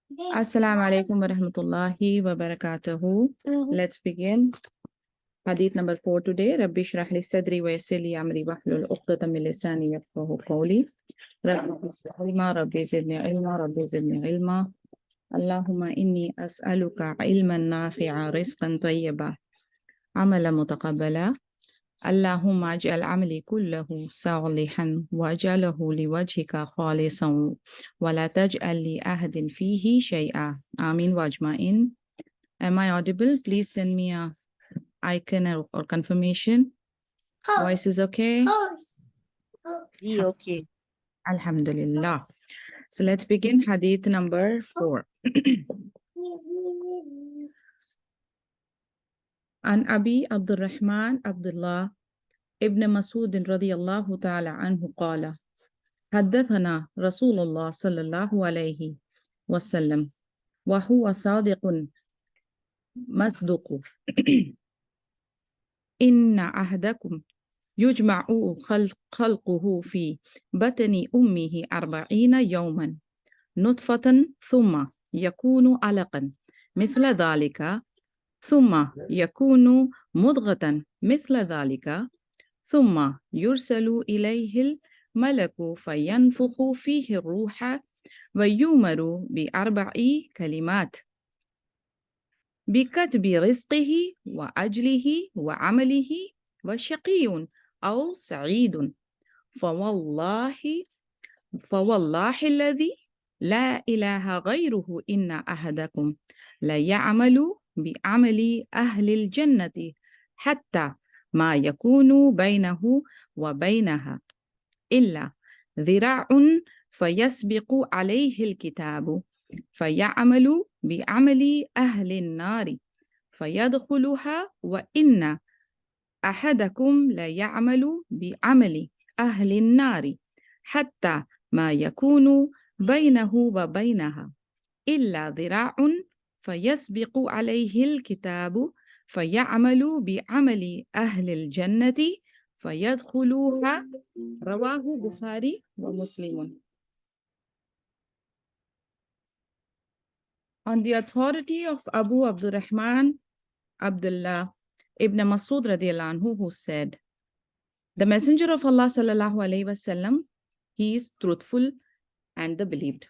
Assalamu alaikum wa rahmatullahi wa barakatuhu. Let's begin. Hadith number 4 today. Rabbi shrah li sadri wa yassir li amri wahlul 'uqdatam min lisani yafqahu qawli. Rabbi zidni ilma, Rabbi zidni ilma. Allahumma inni as'aluka ilman nafi'a, rizqan tayyiba, amalan mutaqabbala. Allahumma aj'al amali kullahu salihan wa aj'alhu liwajhika khalisan wa la taj'al li ahadin fihi shay'a. Amin wa ajma'in. Am I audible? Please send me a icon or confirmation. Voice is okay? Okay. Alhamdulillah. So let's begin hadith number 4. An Abi Abdurrahman Abdullah ibn Masud radiyallahu ta'ala anhu qala حدثنا رسول الله صلى الله عليه وسلم وهو صادق مصدوق إن أحدكم يجمع خلقه في بطن أمه 40 يوما نطفة ثم يكون علقا مثل ذلك ثم يكون مضغة مثل ذلك ثم يرسل إليه الملك فينفخ فيه الروح ويؤمر ب4 كلمات بكتب رزقه وأجله وعمله وشقي أو سعيد فوالله الذي لا إله غيره إن أحدكم لا يعمل بعمل أهل الجنة حتى ما يكون بينه وبينها إلا ذراع فيسبق عليه الكتاب فيعمل بعمل أهل النار فيدخلها وإن أحدكم لا يعمل بعمل أهل النار حتى ما يكون بينه وبينها إلا ذراع فيسبق عليه الكتاب فيعمل بعمل أهل الجنة فيدخلوها رواه Bukhari ومسلم. On the authority of Abu Abdurrahman Abdullah ibn Masud radiallahu anhu, who said, the Messenger of Allah sallallahu alayhi wasallam, he is truthful and the believed.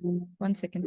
1 second.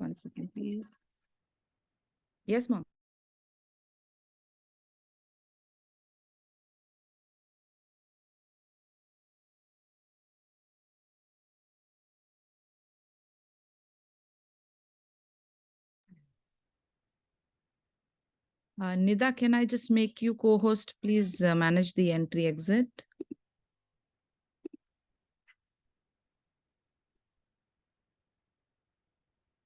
1 second please. Yes mom. Nida, can I just make you co-host? Please manage the entry exit.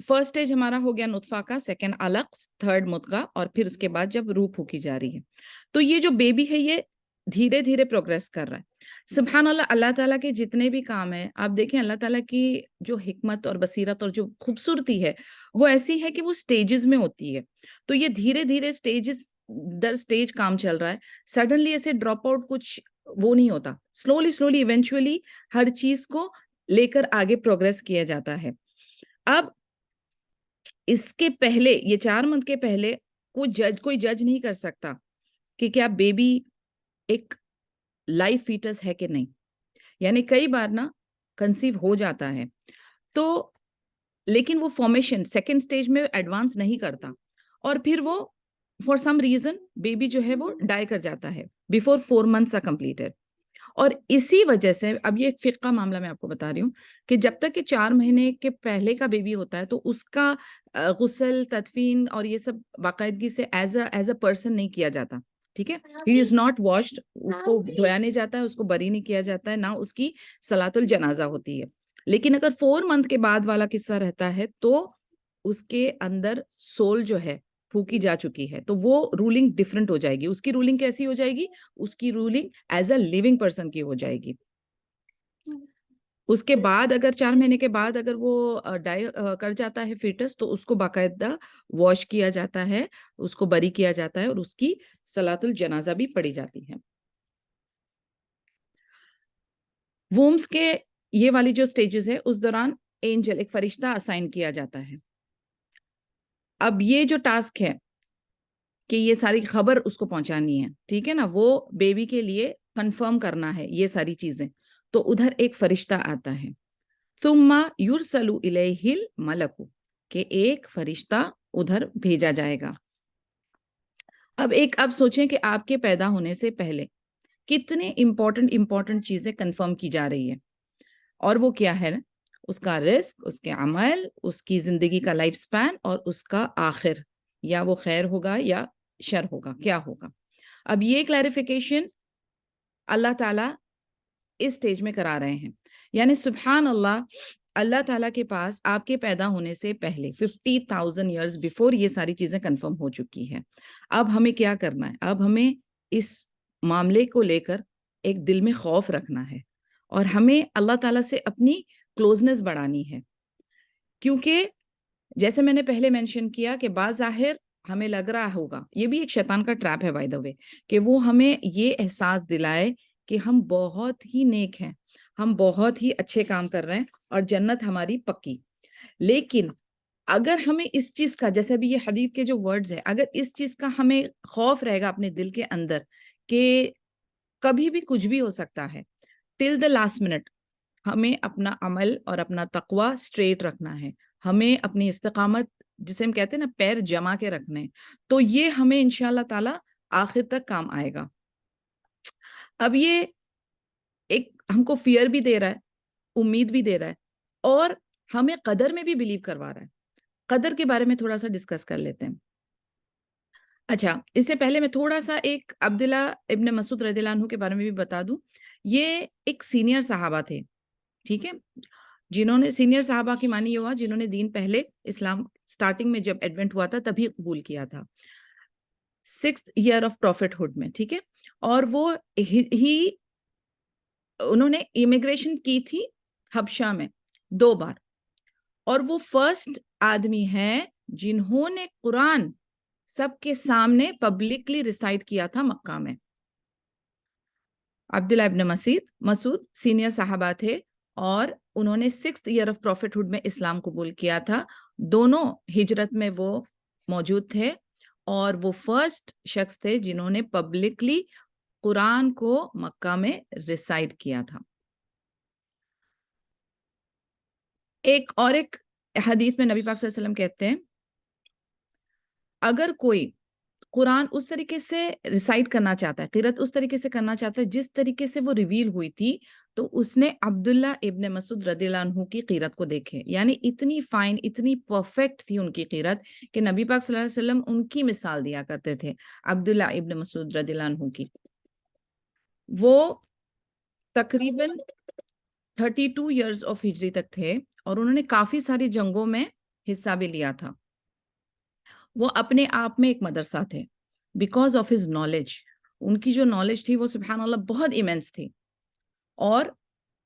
First stage ہمارا ہو گیا نطفہ کا، second علق، third مدغہ، اور پھر اس کے بعد جب روح پھونکی جا رہی ہے. تو یہ جو بیبی ہے یہ دھیرے دھیرے پروگریس کر رہا ہے. سبحان اللہ، اللہ تعالیٰ کے جتنے بھی کام ہیں آپ دیکھیں، اللہ تعالیٰ کی جو حکمت اور بصیرت اور جو خوبصورتی ہے وہ ایسی ہے کہ وہ سٹیجز میں ہوتی ہے. تو یہ دھیرے دھیرے سٹیجز در سٹیج کام چل رہا ہے. سڈنلی ایسے ڈراپ آؤٹ کچھ وہ نہیں ہوتا، سلولی سلولی ایونچولی ہر چیز کو لے کر آگے پروگریس کیا جاتا ہے. اب اس کے پہلے، یہ 4 منتھ کے پہلے کوئی جج نہیں کر سکتا کہ کیا بیبی ایک لائف فیٹس ہے کہ نہیں. یعنی کئی بار نا کنسیو ہو جاتا ہے تو لیکن وہ فارمیشن سیکنڈ سٹیج میں ایڈوانس نہیں کرتا، اور پھر وہ فار سم ریزن بیبی جو ہے وہ ڈائی کر جاتا ہے بیفور 4 months are completed. اور اسی وجہ سے اب یہ ایک فقہ معاملہ میں آپ کو بتا رہی ہوں کہ جب تک کہ 4 مہینے کے پہلے کا بیبی ہوتا ہے تو اس کا غسل، تدفین اور یہ سب باقاعدگی سے ایز اے پرسن نہیں کیا جاتا. ٹھیک ہے، ہی از ناٹ واشڈ، اس کو دھویا نہیں جاتا ہے، اس کو بری نہیں کیا جاتا ہے، نہ اس کی صلاۃ الجنازہ ہوتی ہے. لیکن اگر 4 month کے بعد والا قصہ رہتا ہے تو اس کے اندر سول جو ہے پھونکی جا چکی ہے، تو وہ رولنگ ڈفرنٹ ہو جائے گی. اس کی رولنگ کیسی ہو جائے گی؟ اس کی ruling is a living person کی ہو جائے گی. اس کے بعد اگر 4 مہینے کے بعد اگر وہ ڈائی کر جاتا ہے فیٹس تو اس کو باقاعدہ واش کیا جاتا ہے، اس کو بری کیا جاتا ہے اور اس کی صلاۃ الجنازہ بھی پڑھی جاتی ہے. وومز کے یہ والی جو سٹیجز ہے اس دوران اینجل، ایک فرشتہ اسائن کیا جاتا ہے. اب یہ جو ٹاسک ہے کہ یہ ساری خبر اس کو پہنچانی ہے، ٹھیک ہے نا، وہ بیبی کے لیے کنفرم کرنا ہے یہ ساری چیزیں. تو ادھر ایک فرشتہ آتا ہے، ثم یرسل الیہ الملک، کہ ایک فرشتہ ادھر بھیجا جائے گا. اب سوچیں کہ آپ کے پیدا ہونے سے پہلے کتنے امپورٹنٹ چیزیں کنفرم کی جا رہی ہے، اور وہ کیا ہے؟ اس کا رزق، اس کے عمل، اس کی زندگی کا لائف سپین، اور اس کا آخر، یا وہ خیر ہوگا یا شر ہوگا، کیا ہوگا. اب یہ کلیریفیکیشن اللہ تعالیٰ اس سٹیج میں کرا رہے ہیں. یعنی سبحان اللہ، اللہ تعالیٰ کے پاس آپ کے پیدا ہونے سے پہلے 50,000 years بیفور یہ ساری چیزیں کنفرم ہو چکی ہے. اب ہمیں کیا کرنا ہے؟ اب ہمیں اس معاملے کو لے کر ایک دل میں خوف رکھنا ہے، اور ہمیں اللہ تعالیٰ سے اپنی کلوزنس بڑھانی ہے. کیونکہ جیسے میں نے پہلے مینشن کیا کہ بظاہر ہمیں لگ رہا ہوگا، یہ بھی ایک شیطان کا ٹریپ ہے بائی دا وے، کہ وہ ہمیں یہ احساس دلائے کہ ہم بہت ہی نیک ہیں، ہم بہت ہی اچھے کام کر رہے ہیں اور جنت ہماری پکی. لیکن اگر ہمیں اس چیز کا، جیسے بھی یہ حدیث کے جو ورڈز ہیں، اگر اس چیز کا ہمیں خوف رہے گا اپنے دل کے اندر کہ کبھی بھی کچھ بھی ہو سکتا ہے، ٹل دا لاسٹ منٹ ہمیں اپنا عمل اور اپنا تقوی اسٹریٹ رکھنا ہے، ہمیں اپنی استقامت، جسے ہم کہتے ہیں نا پیر جما کے رکھنے ہیں، تو یہ ہمیں انشاءاللہ تعالی آخر تک کام آئے گا. اب یہ ایک ہم کو فیئر بھی دے رہا ہے، امید بھی دے رہا ہے، اور ہمیں قدر میں بھی بلیو کروا رہا ہے. قدر کے بارے میں تھوڑا سا ڈسکس کر لیتے ہیں. اچھا، اس سے پہلے میں تھوڑا سا ایک عبداللہ ابن مسعود رضی اللہ عنہ کے بارے میں بھی بتا دوں. یہ ایک سینئر صحابہ تھے، ٹھیک ہے، جنہوں نے، سینئر صحابہ کی معنی یہ ہوا جنہوں نے دین پہلے اسلام سٹارٹنگ میں جب ایڈوینٹ ہوا تھا تبھی قبول کیا تھا، 6th year of profit hood میں، ٹھیک ہے. اور وہ انہوں نے امیگریشن کی تھی حبشہ میں 2 بار، اور وہ فرسٹ آدمی ہیں جنہوں نے قرآن سب کے سامنے پبلکلی ریسائٹ کیا تھا مکہ میں. عبداللہ ابن مسعود سینئر صحابہ تھے، اور انہوں نے 6th year of profit hood میں اسلام قبول کیا تھا. دونوں ہجرت میں وہ موجود تھے، اور وہ فرسٹ شخص تھے جنہوں نے پبلکلی قرآن کو مکہ میں ریسائٹ کیا تھا. ایک حدیث میں نبی پاک صلی اللہ علیہ وسلم کہتے ہیں، اگر کوئی قرآن اس طریقے سے ریسائٹ کرنا چاہتا ہے، قرأت اس طریقے سے کرنا چاہتا ہے جس طریقے سے وہ ریویل ہوئی تھی، تو اس نے عبداللہ ابن مسعود رضی اللہ عنہ کی قرأت کو دیکھے. یعنی اتنی فائن، اتنی پرفیکٹ تھی ان کی قرأت کہ نبی پاک صلی اللہ علیہ وسلم ان کی مثال دیا کرتے تھے، عبداللہ ابن مسعود رضی اللہ عنہ کی. وہ تقریباً 32 years آف ہجری تک تھے، اور انہوں نے کافی ساری جنگوں میں حصہ بھی لیا تھا. وہ اپنے آپ میں ایک مدرسہ تھے بیکاز آف ہز نالج. ان کی جو نالج تھی وہ سبحان اللہ بہت ایمنس تھی, اور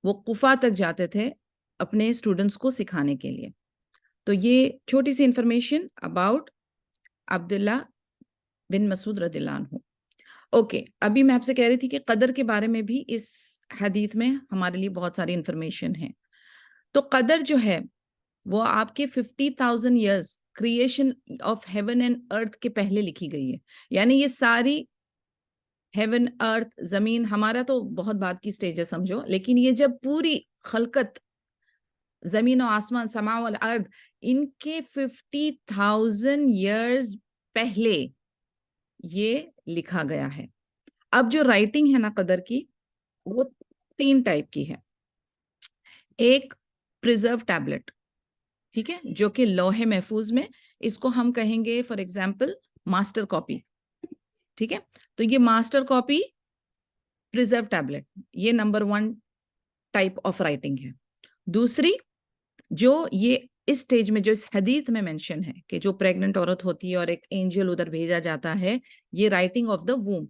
وہ قفا تک جاتے تھے اپنے اسٹوڈنٹس کو سکھانے کے لیے. تو یہ چھوٹی سی انفارمیشن اباؤٹ عبداللہ بن مسعود رضی اللہ عنہ. اوکے, ابھی میں آپ سے کہہ رہی تھی کہ قدر کے بارے میں بھی اس حدیث میں ہمارے لیے بہت ساری انفارمیشن ہے. تو قدر جو ہے وہ آپ کے 50,000 years creation of heaven and earth کے پہلے لکھی گئی ہے. یعنی یہ ساری ہیون ارتھ زمین, ہمارا تو بہت بعد کی سٹیج ہے سمجھو, لیکن یہ جب پوری خلقت زمین و آسمان سما والارض ان کے 50,000 ایئرز پہلے یہ لکھا گیا ہے. اب جو رائٹنگ ہے نا قدر کی, وہ 3 ٹائپ کی ہے. ایک پریزرو ٹیبلٹ, ٹھیک ہے, جو کہ لوح محفوظ میں, اس کو ہم کہیں گے فار ایگزامپل ماسٹر کاپی, ٹھیک ہے. تو یہ ماسٹر کاپی پریزرو ٹیبلٹ, یہ نمبر 1 ٹائپ آف رائٹنگ ہے. دوسری جو یہ اس سٹیج میں جو اس حدیث میں مینشن ہے کہ جو پریگننٹ عورت ہوتی ہے اور ایک اینجل ادھر بھیجا جاتا ہے, یہ رائٹنگ آف دا ووم,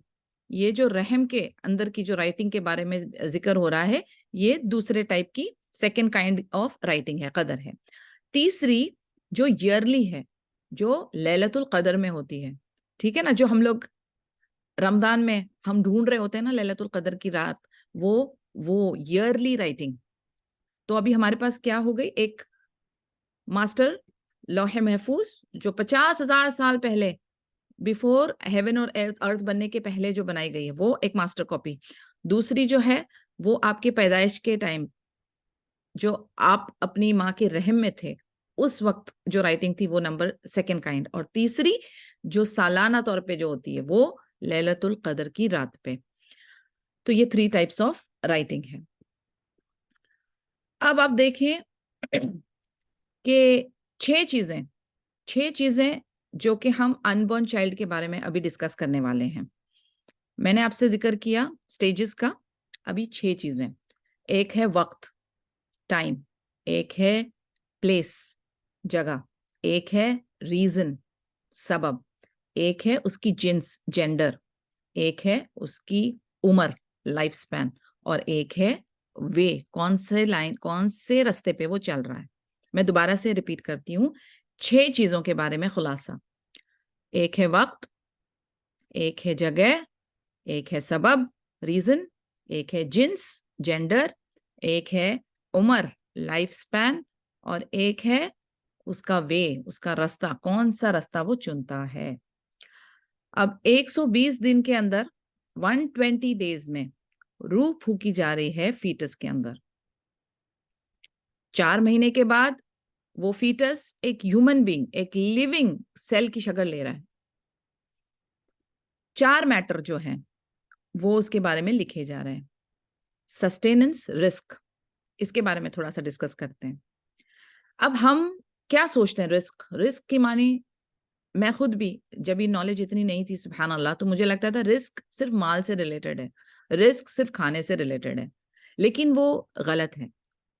یہ جو رحم کے اندر کی جو رائٹنگ کے بارے میں ذکر ہو رہا ہے, یہ دوسرے ٹائپ کی سیکنڈ کائنڈ آف رائٹنگ ہے, قدر ہے. تیسری جو ایئرلی ہے, جو لیلۃ القدر میں ہوتی ہے, ٹھیک ہے نا, جو ہم لوگ رمضان میں ہم ڈھونڈ رہے ہوتے ہیں نا لیلۃ القدر کی رات, وہ ایئرلی رائٹنگ. تو ابھی ہمارے پاس کیا ہو گئی, ایک ماسٹر لوح محفوظ جو 50,000 سال پہلے بیفور ہیون اور ارتھ بننے کے پہلے جو بنائی گئی ہے, وہ ایک ماسٹر کاپی. دوسری جو ہے وہ آپ کے پیدائش کے ٹائم جو آپ اپنی ماں کے رحم میں تھے اس وقت جو رائٹنگ تھی, وہ نمبر 2 کائنڈ. اور تیسری جو سالانہ طور پہ جو ہوتی ہے وہ لیلۃ القدر کی رات پہ. تو یہ 3 ٹائپس آف رائٹنگ ہے. اب آپ دیکھیں کہ 6 چیزیں جو کہ ہم ان بورن چائلڈ کے بارے میں ابھی ڈسکس کرنے والے ہیں. میں نے آپ سے ذکر کیا سٹیجز کا, ابھی 6 چیزیں. ایک ہے وقت, ٹائم. ایک ہے پلیس, جگہ. ایک ہے ریزن, سبب. ایک ہے اس کی جنس, جینڈر. ایک ہے اس کی عمر, لائف سپین. اور ایک ہے وے, کون سے رستے پہ وہ چل رہا ہے. میں دوبارہ سے ریپیٹ کرتی ہوں, 6 چیزوں کے بارے میں خلاصہ. ایک ہے وقت, ایک ہے جگہ, ایک ہے سبب, ریزن. ایک ہے جنس, جینڈر. ایک ہے عمر, لائف سپین. اور ایک ہے اس کا وے, اس کا رستہ, کون سا رستہ وہ چنتا ہے. اب 120 دن کے اندر 120 ڈیز میں روح پھونکی جا رہی ہے فیٹس کے اندر. 4 مہینے کے بعد وہ فیٹس ایک ہیومن بینگ, ایک لیونگ سیل کی شکل لے رہا ہے. 4 میٹر جو ہیں وہ اس کے بارے میں لکھے جا رہے ہیں. سسٹیننس, رسک, اس کے بارے میں تھوڑا سا ڈسکس کرتے ہیں. اب ہم کیا سوچتے ہیں رسک کی معنی, میں خود بھی جب یہ نالج اتنی نہیں تھی سبحان اللہ, تو مجھے لگتا تھا رسک صرف مال سے ریلیٹڈ ہے, رسک صرف کھانے سے ریلیٹڈ ہے, لیکن وہ غلط ہے.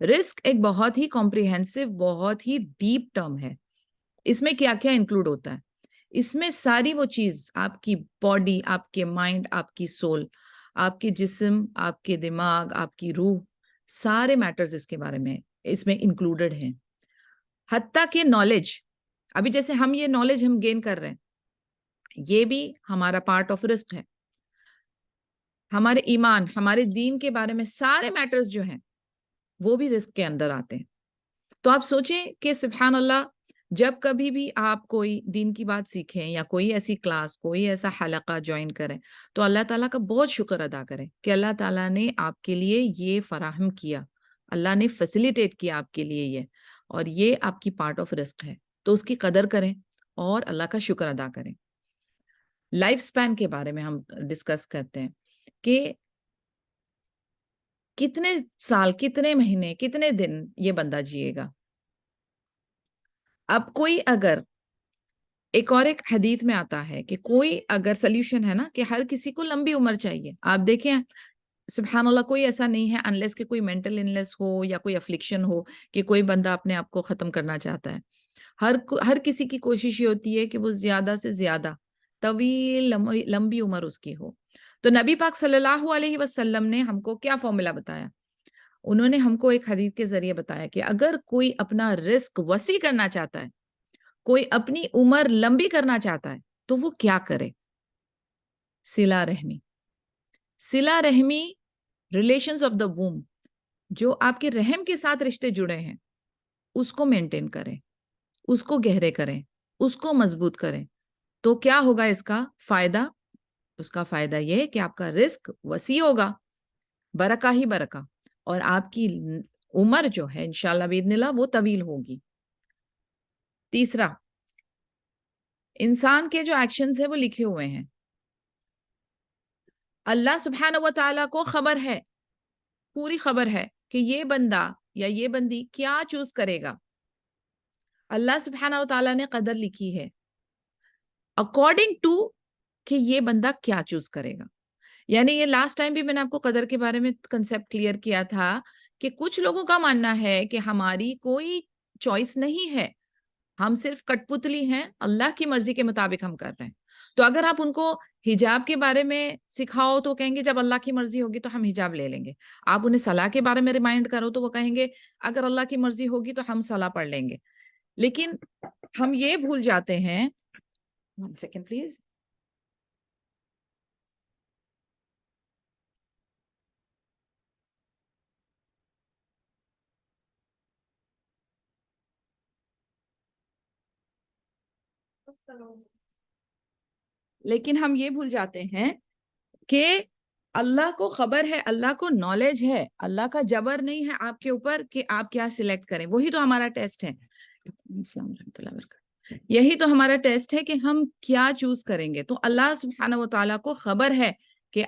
رسک ایک بہت ہی کمپریہنسو, بہت ہی ڈیپ ٹرم ہے. اس میں کیا کیا انکلوڈ ہوتا ہے, اس میں ساری وہ چیز, آپ کی باڈی, آپ کے مائنڈ, آپ کی سول, آپ کے جسم, آپ کے دماغ, آپ کی روح, سارے میٹرز اس کے بارے میں اس میں انکلوڈڈ ہیں. حتیٰ کہ نالج, ابھی جیسے ہم یہ نالج ہم گین کر رہے ہیں, یہ بھی ہمارا پارٹ آف رسک ہے. ہمارے ایمان, ہمارے دین کے بارے میں سارے میٹرز جو ہیں وہ بھی رسک کے اندر آتے ہیں. تو آپ سوچیں کہ سبحان اللہ, جب کبھی بھی آپ کوئی دین کی بات سیکھیں یا کوئی ایسی کلاس, کوئی ایسا حلقہ جوائن کریں, تو اللہ تعالیٰ کا بہت شکر ادا کریں کہ اللہ تعالیٰ نے آپ کے لیے یہ فراہم کیا, اللہ نے فیسیلیٹیٹ کیا آپ کے لیے یہ, اور یہ آپ کی پارٹ آف رسک ہے. تو اس کی قدر کریں اور اللہ کا شکر ادا کریں. لائف سپین کے بارے میں ہم ڈسکس کرتے ہیں کہ کتنے سال, کتنے مہینے, کتنے دن یہ بندہ جیے گا. اب کوئی اگر ایک حدیث میں آتا ہے کہ کوئی اگر سلیوشن ہے نا کہ ہر کسی کو لمبی عمر چاہیے. آپ دیکھیں سبحان اللہ, کوئی ایسا نہیں ہے انلیس کہ کوئی مینٹل انلیس ہو یا کوئی افلکشن ہو کہ کوئی بندہ اپنے آپ کو ختم کرنا چاہتا ہے. ہر کسی کی کوشش یہ ہوتی ہے کہ وہ زیادہ سے زیادہ طویل لمبی عمر اس کی ہو. تو نبی پاک صلی اللہ علیہ وسلم نے ہم کو کیا فارمولا بتایا؟ انہوں نے ہم کو ایک حدیث کے ذریعے بتایا کہ اگر کوئی اپنا رزق وسیع کرنا چاہتا ہے، کوئی اپنی عمر لمبی کرنا چاہتا ہے، تو وہ کیا کرے؟ صلہ رحمی. صلہ رحمی، ریلیشنز آف دا ووم، جو آپ کے رحم کے ساتھ رشتے جڑے ہیں، اس کو مینٹین کریں، اس کو گہرے کریں، اس کو مضبوط کریں. تو کیا ہوگا اس کا فائدہ؟ اس کا فائدہ یہ کہ آپ کا رزق وسیع ہوگا، برکہ ہی برکہ، اور آپ کی عمر جو ہے انشاءاللہ باذن اللہ وہ طویل ہوگی. تیسرا، انسان کے جو ایکشنز ہیں وہ لکھے ہوئے ہیں. اللہ سبحانہ و تعالیٰ کو خبر ہے، پوری خبر ہے کہ یہ بندہ یا یہ بندی کیا چوز کرے گا. اللہ سبحانہ و تعالیٰ نے قدر لکھی ہے اکارڈنگ ٹو کہ یہ بندہ کیا چوز کرے گا. یعنی یہ لاسٹ ٹائم بھی میں نے آپ کو قدر کے بارے میں کنسیپٹ کلیئر کیا تھا کہ کچھ لوگوں کا ماننا ہے کہ ہماری کوئی چوائس نہیں ہے، ہم صرف کٹ پتلی ہیں، اللہ کی مرضی کے مطابق ہم کر رہے ہیں. تو اگر آپ ان کو حجاب کے بارے میں سکھاؤ تو کہیں گے جب اللہ کی مرضی ہوگی تو ہم حجاب لے لیں گے. آپ انہیں صلاح کے بارے میں ریمائنڈ کرو تو وہ کہیں گے اگر اللہ کی مرضی ہوگی تو ہم صلاح پڑھ لیں گے. لیکن ہم یہ بھول جاتے ہیں، 1 سیکنڈ پلیز، لیکن ہم یہ بھول جاتے ہیں کہ اللہ کو خبر ہے، اللہ کو نالج ہے، اللہ کا جبر نہیں ہے آپ کے اوپر کہ آپ کیا سلیکٹ کریں. وہی تو ہمارا ٹیسٹ ہے. السلام علیکم ورحمۃ اللہ وبرکاتہ. یہی تو ہمارا ٹیسٹ ہے کہ ہم کیا چوز کریں گے. تو اللہ سبحانہ و تعالیٰ کو خبر ہے کہ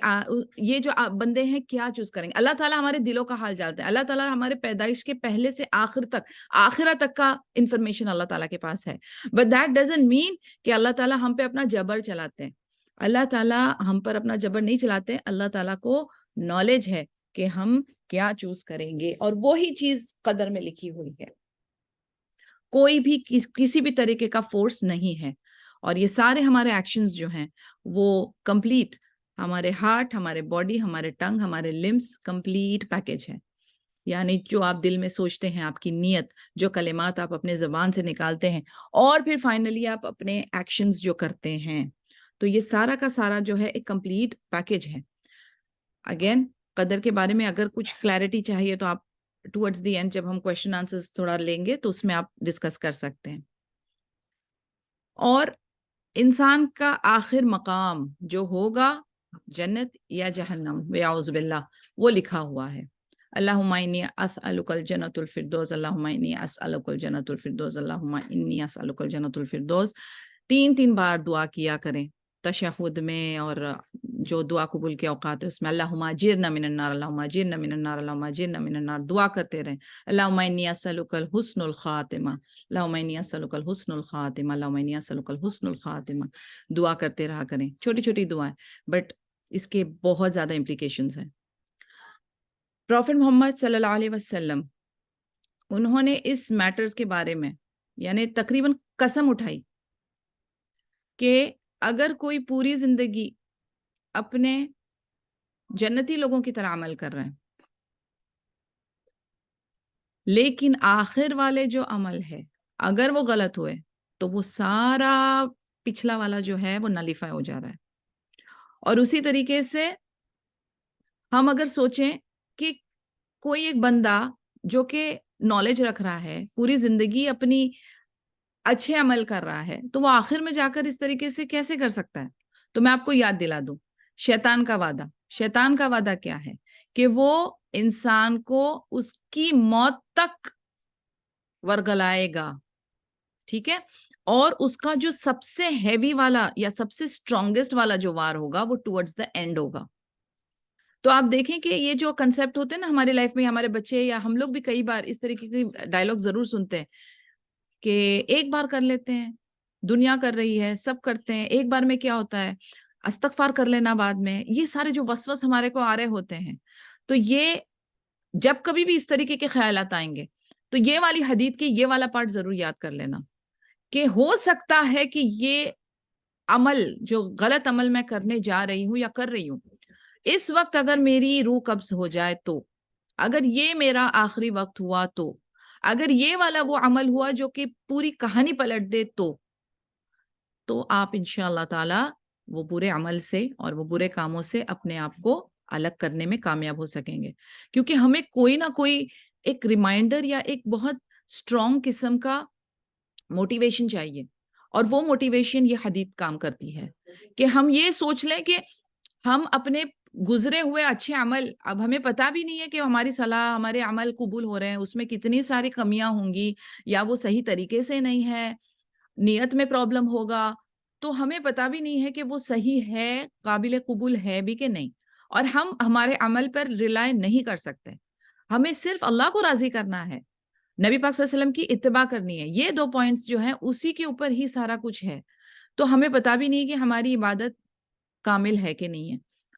یہ جو بندے ہیں کیا چوز کریں گے. اللہ تعالیٰ ہمارے دلوں کا حال جانتا ہے. اللہ تعالیٰ ہمارے پیدائش کے پہلے سے آخر تک، آخرت تک کا انفارمیشن اللہ تعالیٰ کے پاس ہے. بٹ دیٹ ڈزنٹ مین کہ اللہ تعالیٰ ہم پہ اپنا جبر چلاتے ہیں. اللہ تعالیٰ ہم پر اپنا جبر نہیں چلاتے. اللہ تعالیٰ کو نالج ہے کہ ہم کیا چوز کریں گے، اور وہی چیز قدر میں لکھی ہوئی ہے. کوئی بھی کسی بھی طریقے کا فورس نہیں ہے. اور یہ سارے ہمارے ایکشنز جو ہیں وہ کمپلیٹ، ہمارے ہارٹ، ہمارے باڈی، ہمارے ٹنگ، ہمارے لمبس، کمپلیٹ پیکج ہے. یعنی جو آپ دل میں سوچتے ہیں، آپ کی نیت، جو کلمات آپ اپنے زبان سے نکالتے ہیں، اور پھر فائنلی آپ اپنے ایکشنز جو کرتے ہیں، تو یہ سارا کا سارا جو ہے ایک کمپلیٹ پیکج ہے. اگین قدر کے بارے میں اگر کچھ کلیئرٹی چاہیے تو آپ ٹورڈز دی اینڈ جب ہم کویشچن آنسرز تھوڑا لیں گے تو اس میں آپ ڈسکس کر سکتے ہیں. اور انسان کا آخر مقام جو ہوگا جنت یا جہنم، وَاعُوذُ بِاللَّہ، وہ لکھا ہوا ہے. اللہم انی اسألک الجنۃ الفردوس، اللہم انی اسألک الجنۃ الفردوس، اللہم انی اسألک الجنۃ الفردوس. 3 بار دعا کیا کریں تشہد میں، اور جو دعا قبول کے اوقات ہے اس میں اللہم اجرنا من النار، اللہم اجرنا من النار، اللہم اجرنا من النار دعا کرتے رہیں. اللہم انی اسألک الحسن الخاتمہ، اللہم انی اسألک الحسن الخاتمہ، اللہم انی اسألک الحسن الخاتمہ. دعا کرتے رہا کریں، چھوٹی چھوٹی دعائیں، بٹ اس کے بہت زیادہ امپلیکیشنز ہیں. پروفٹ محمد صلی اللہ علیہ وسلم انہوں نے اس میٹرز کے بارے میں یعنی تقریباً قسم اٹھائی کہ اگر کوئی پوری زندگی اپنے جنتی لوگوں کی طرح عمل کر رہے ہیں، لیکن آخر والے جو عمل ہے اگر وہ غلط ہوئے تو وہ سارا پچھلا والا جو ہے وہ نلیفائی ہو جا رہا ہے. اور اسی طریقے سے ہم اگر سوچیں کہ کوئی ایک بندہ جو کہ نالج رکھ رہا ہے، پوری زندگی اپنی اچھے عمل کر رہا ہے، تو وہ آخر میں جا کر اس طریقے سے کیسے کر سکتا ہے؟ تو میں آپ کو یاد دلا دوں شیطان کا وعدہ. شیطان کا وعدہ کیا ہے کہ وہ انسان کو اس کی موت تک ورگلائے گا. ٹھیک ہے؟ اور اس کا جو سب سے ہیوی والا یا سب سے اسٹرانگسٹ والا جو وار ہوگا وہ ٹورڈز دا اینڈ ہوگا. تو آپ دیکھیں کہ یہ جو کنسیپٹ ہوتے ہیں نا ہمارے لائف میں، ہمارے بچے یا ہم لوگ بھی کئی بار اس طریقے کی ڈائلاگ ضرور سنتے ہیں کہ ایک بار کر لیتے ہیں، دنیا کر رہی ہے، سب کرتے ہیں، ایک بار میں کیا ہوتا ہے، استغفار کر لینا بعد میں. یہ سارے جو وسوس ہمارے کو آ رہے ہوتے ہیں، تو یہ جب کبھی بھی اس طریقے کے خیالات آئیں گے تو یہ والی حدیث کی یہ والا پارٹ ضرور یاد کر لینا کہ ہو سکتا ہے کہ یہ عمل جو غلط عمل میں کرنے جا رہی ہوں یا کر رہی ہوں اس وقت اگر میری روح قبض ہو جائے تو، اگر یہ میرا آخری وقت ہوا تو، اگر یہ والا وہ عمل ہوا جو کہ پوری کہانی پلٹ دے تو آپ انشاءاللہ تعالی وہ برے عمل سے اور وہ برے کاموں سے اپنے آپ کو الگ کرنے میں کامیاب ہو سکیں گے. کیونکہ ہمیں کوئی نہ کوئی ایک ریمائنڈر یا ایک بہت اسٹرانگ قسم کا موٹیویشن چاہیے، اور وہ موٹیویشن یہ حدیث کام کرتی ہے کہ ہم یہ سوچ لیں کہ ہم اپنے گزرے ہوئے اچھے عمل، اب ہمیں پتہ بھی نہیں ہے کہ ہماری صلاح، ہمارے عمل قبول ہو رہے ہیں، اس میں کتنی ساری کمیاں ہوں گی، یا وہ صحیح طریقے سے نہیں ہے، نیت میں پرابلم ہوگا، تو ہمیں پتہ بھی نہیں ہے کہ وہ صحیح ہے، قابل قبول ہے بھی کہ نہیں. اور ہم ہمارے عمل پر ریلائی نہیں کر سکتے. ہمیں صرف اللہ کو راضی کرنا ہے، نبی پاک صلی اللہ علیہ وسلم کی اتباع کرنی ہے. یہ 2 پوائنٹس جو ہیں اسی کے اوپر ہی سارا کچھ ہے. تو ہمیں پتہ بھی نہیں کہ ہماری عبادت کامل ہے کہ نہیں ہے،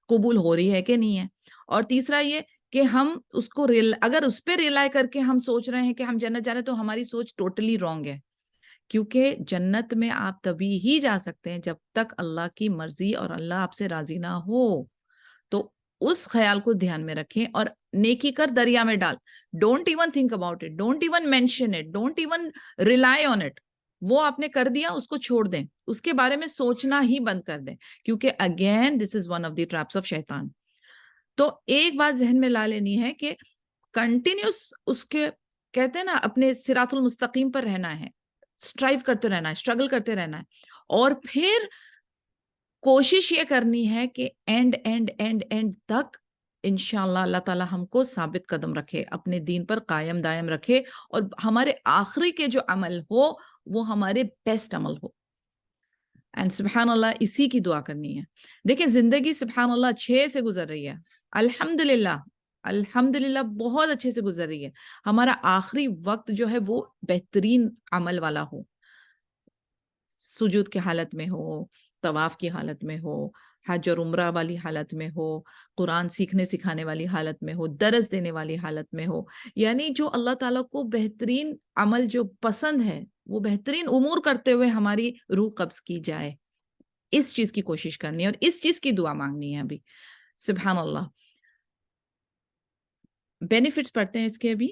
قبول ہو رہی ہے کہ نہیں ہے. اور تیسرا یہ کہ ہم اس کو اگر اس پہ ریلائی کر کے ہم سوچ رہے ہیں کہ ہم جنت جا رہے ہیں تو ہماری سوچ ٹوٹلی رانگ ہے. کیونکہ جنت میں آپ تبھی ہی جا سکتے ہیں جب تک اللہ کی مرضی اور اللہ آپ سے راضی نہ ہو. تو اس خیال کو دھیان میں رکھیں اور نیکی کر دریا میں ڈال. Don't even think about it, don't even mention it, don't even rely on it. وہ آپ نے کر دیا، اس کو چھوڑ دیں، اس کے بارے میں سوچنا ہی بند کر دیں. کیونکہ again this is one of the traps of شیطان. تو ایک بات ذہن میں لا لینی ہے کہ کنٹینیوس اس کے کہتے ہیں نا اپنے صراط المستقیم پر رہنا ہے، اسٹرائیو کرتے رہنا ہے، اسٹرگل کرتے رہنا ہے، اور پھر کوشش یہ کرنی ہے کہ اینڈ تک انشاءاللہ اللہ تعالیٰ ہم کو ثابت قدم رکھے، اپنے دین پر قائم دائم رکھے، اور ہمارے آخری کے جو عمل ہو وہ ہمارے بیسٹ عمل ہو. اینڈ سبحان اللہ اسی کی دعا کرنی ہے. دیکھیں زندگی سبحان اللہ اچھے سے گزر رہی ہے، الحمدللہ الحمدللہ بہت اچھے سے گزر رہی ہے. ہمارا آخری وقت جو ہے وہ بہترین عمل والا ہو، سجود کی حالت میں ہو، طواف کی حالت میں ہو، حج اور عمرہ والی حالت میں ہو، قرآن سیکھنے سکھانے والی حالت میں ہو، درس دینے والی حالت میں ہو. یعنی جو اللہ تعالیٰ کو بہترین عمل جو پسند ہے وہ بہترین امور کرتے ہوئے ہماری روح قبض کی جائے، اس چیز کی کوشش کرنی ہے اور اس چیز کی دعا مانگنی ہے. ابھی سبحان اللہ بینیفٹس پڑھتے ہیں اس کے. ابھی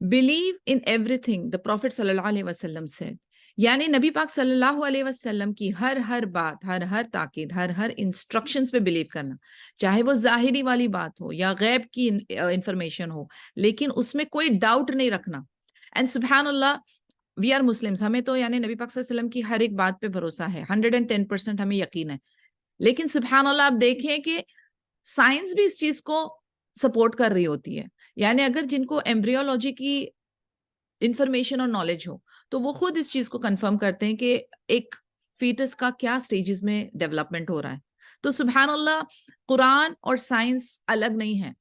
believe in everything the Prophet صلی اللہ علیہ وسلم said. یعنی نبی پاک صلی اللہ علیہ وسلم کی ہر بات، ہر تاکید، ہر انسٹرکشنز پہ بلیو کرنا، چاہے وہ ظاہری والی بات ہو یا غیب کی انفارمیشن ہو، لیکن اس میں کوئی ڈاؤٹ نہیں رکھنا. اینڈ سبحان اللہ وی آر مسلمز، ہمیں تو یعنی نبی پاک صلی اللہ علیہ وسلم کی ہر ایک بات پہ بھروسہ ہے، 110% ہمیں یقین ہے. لیکن سبحان اللہ آپ دیکھیں کہ سائنس بھی اس چیز کو سپورٹ کر رہی ہوتی ہے. یعنی اگر جن کو ایمبریولوجی کی انفارمیشن اور نالج ہو تو وہ خود اس چیز کو کنفرم کرتے ہیں کہ ایک فیٹس کا کیا سٹیجز میں ڈیولپمنٹ ہو رہا ہے. تو سبحان اللہ قرآن اور سائنس الگ نہیں ہے.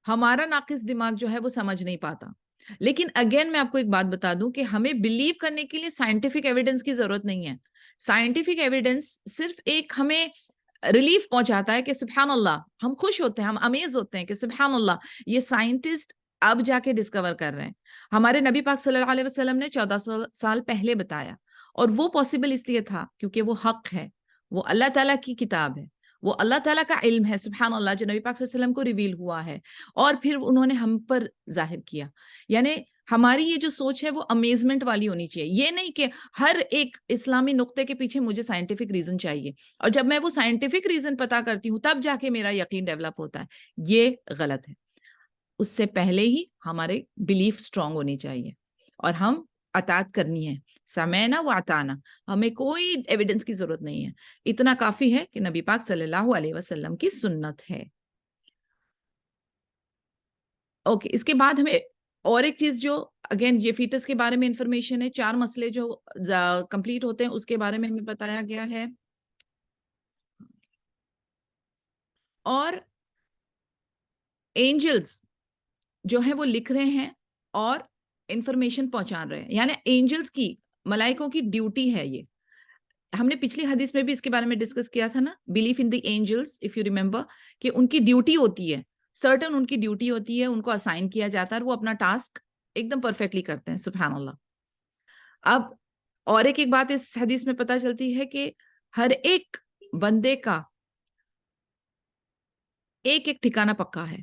ہمارا ناقص دماغ جو ہے وہ سمجھ نہیں پاتا. لیکن اگین میں آپ کو ایک بات بتا دوں کہ ہمیں بلیو کرنے کے لیے سائنٹیفک ایویڈنس کی ضرورت نہیں ہے. سائنٹیفک ایویڈنس صرف ایک ہمیں ریلیف پہنچاتا ہے کہ سبحان اللہ ہم خوش ہوتے ہیں، ہم امیز ہوتے ہیں کہ سبحان اللہ یہ سائنٹسٹ اب جا کے ڈسکور کر رہے ہیں. ہمارے نبی پاک صلی اللہ علیہ وسلم نے 1400 سال پہلے بتایا، اور وہ پاسبل اس لیے تھا کیونکہ وہ حق ہے، وہ اللہ تعالیٰ کی کتاب ہے، وہ اللہ تعالیٰ کا علم ہے سبحان اللہ جو نبی پاک صلی اللہ علیہ وسلم کو ریویل ہوا ہے، اور پھر انہوں نے ہم پر ظاہر کیا. یعنی ہماری یہ جو سوچ ہے وہ امیزمنٹ والی ہونی چاہیے. یہ نہیں کہ ہر ایک اسلامی نقطے کے پیچھے مجھے سائنٹیفک ریزن چاہیے، اور جب میں وہ سائنٹیفک ریزن پتا کرتی ہوں تب جا کے میرا یقین ڈیولپ ہوتا ہے. یہ غلط ہے. اس سے پہلے ہی ہمارے بلیف سٹرونگ ہونی چاہیے اور ہم اطاعت کرنی ہے. سمعنا و اطعنا، ہمیں کوئی ایویڈنس کی ضرورت نہیں ہے. اتنا کافی ہے کہ نبی پاک صلی اللہ علیہ وسلم کی سنت ہے. اوکے اس کے بعد ہمیں اور ایک چیز جو اگین یہ فیٹس کے بارے میں انفارمیشن ہے، 4 مسئلے جو کمپلیٹ ہوتے ہیں اس کے بارے میں ہمیں بتایا گیا ہے. اور اینجلز جو ہیں وہ لکھ رہے ہیں اور انفارمیشن پہنچا رہے ہیں. یعنی اینجلز کی، ملائکوں کی ڈیوٹی ہے. یہ ہم نے پچھلی حدیث میں بھی اس کے بارے میں ڈسکس کیا تھا نا، belief in the angels if you remember, کہ ان کی ڈیوٹی ہوتی ہے، سرٹن ان کی ڈیوٹی ہوتی ہے، ان کو اسائن کیا جاتا ہے اور وہ اپنا ٹاسک ایک دم پرفیکٹلی کرتے ہیں، سبحان اللہ. اب اور ایک بات اس حدیث میں پتہ چلتی ہے کہ ہر ایک بندے کا ایک ایک ٹھکانہ پکا ہے،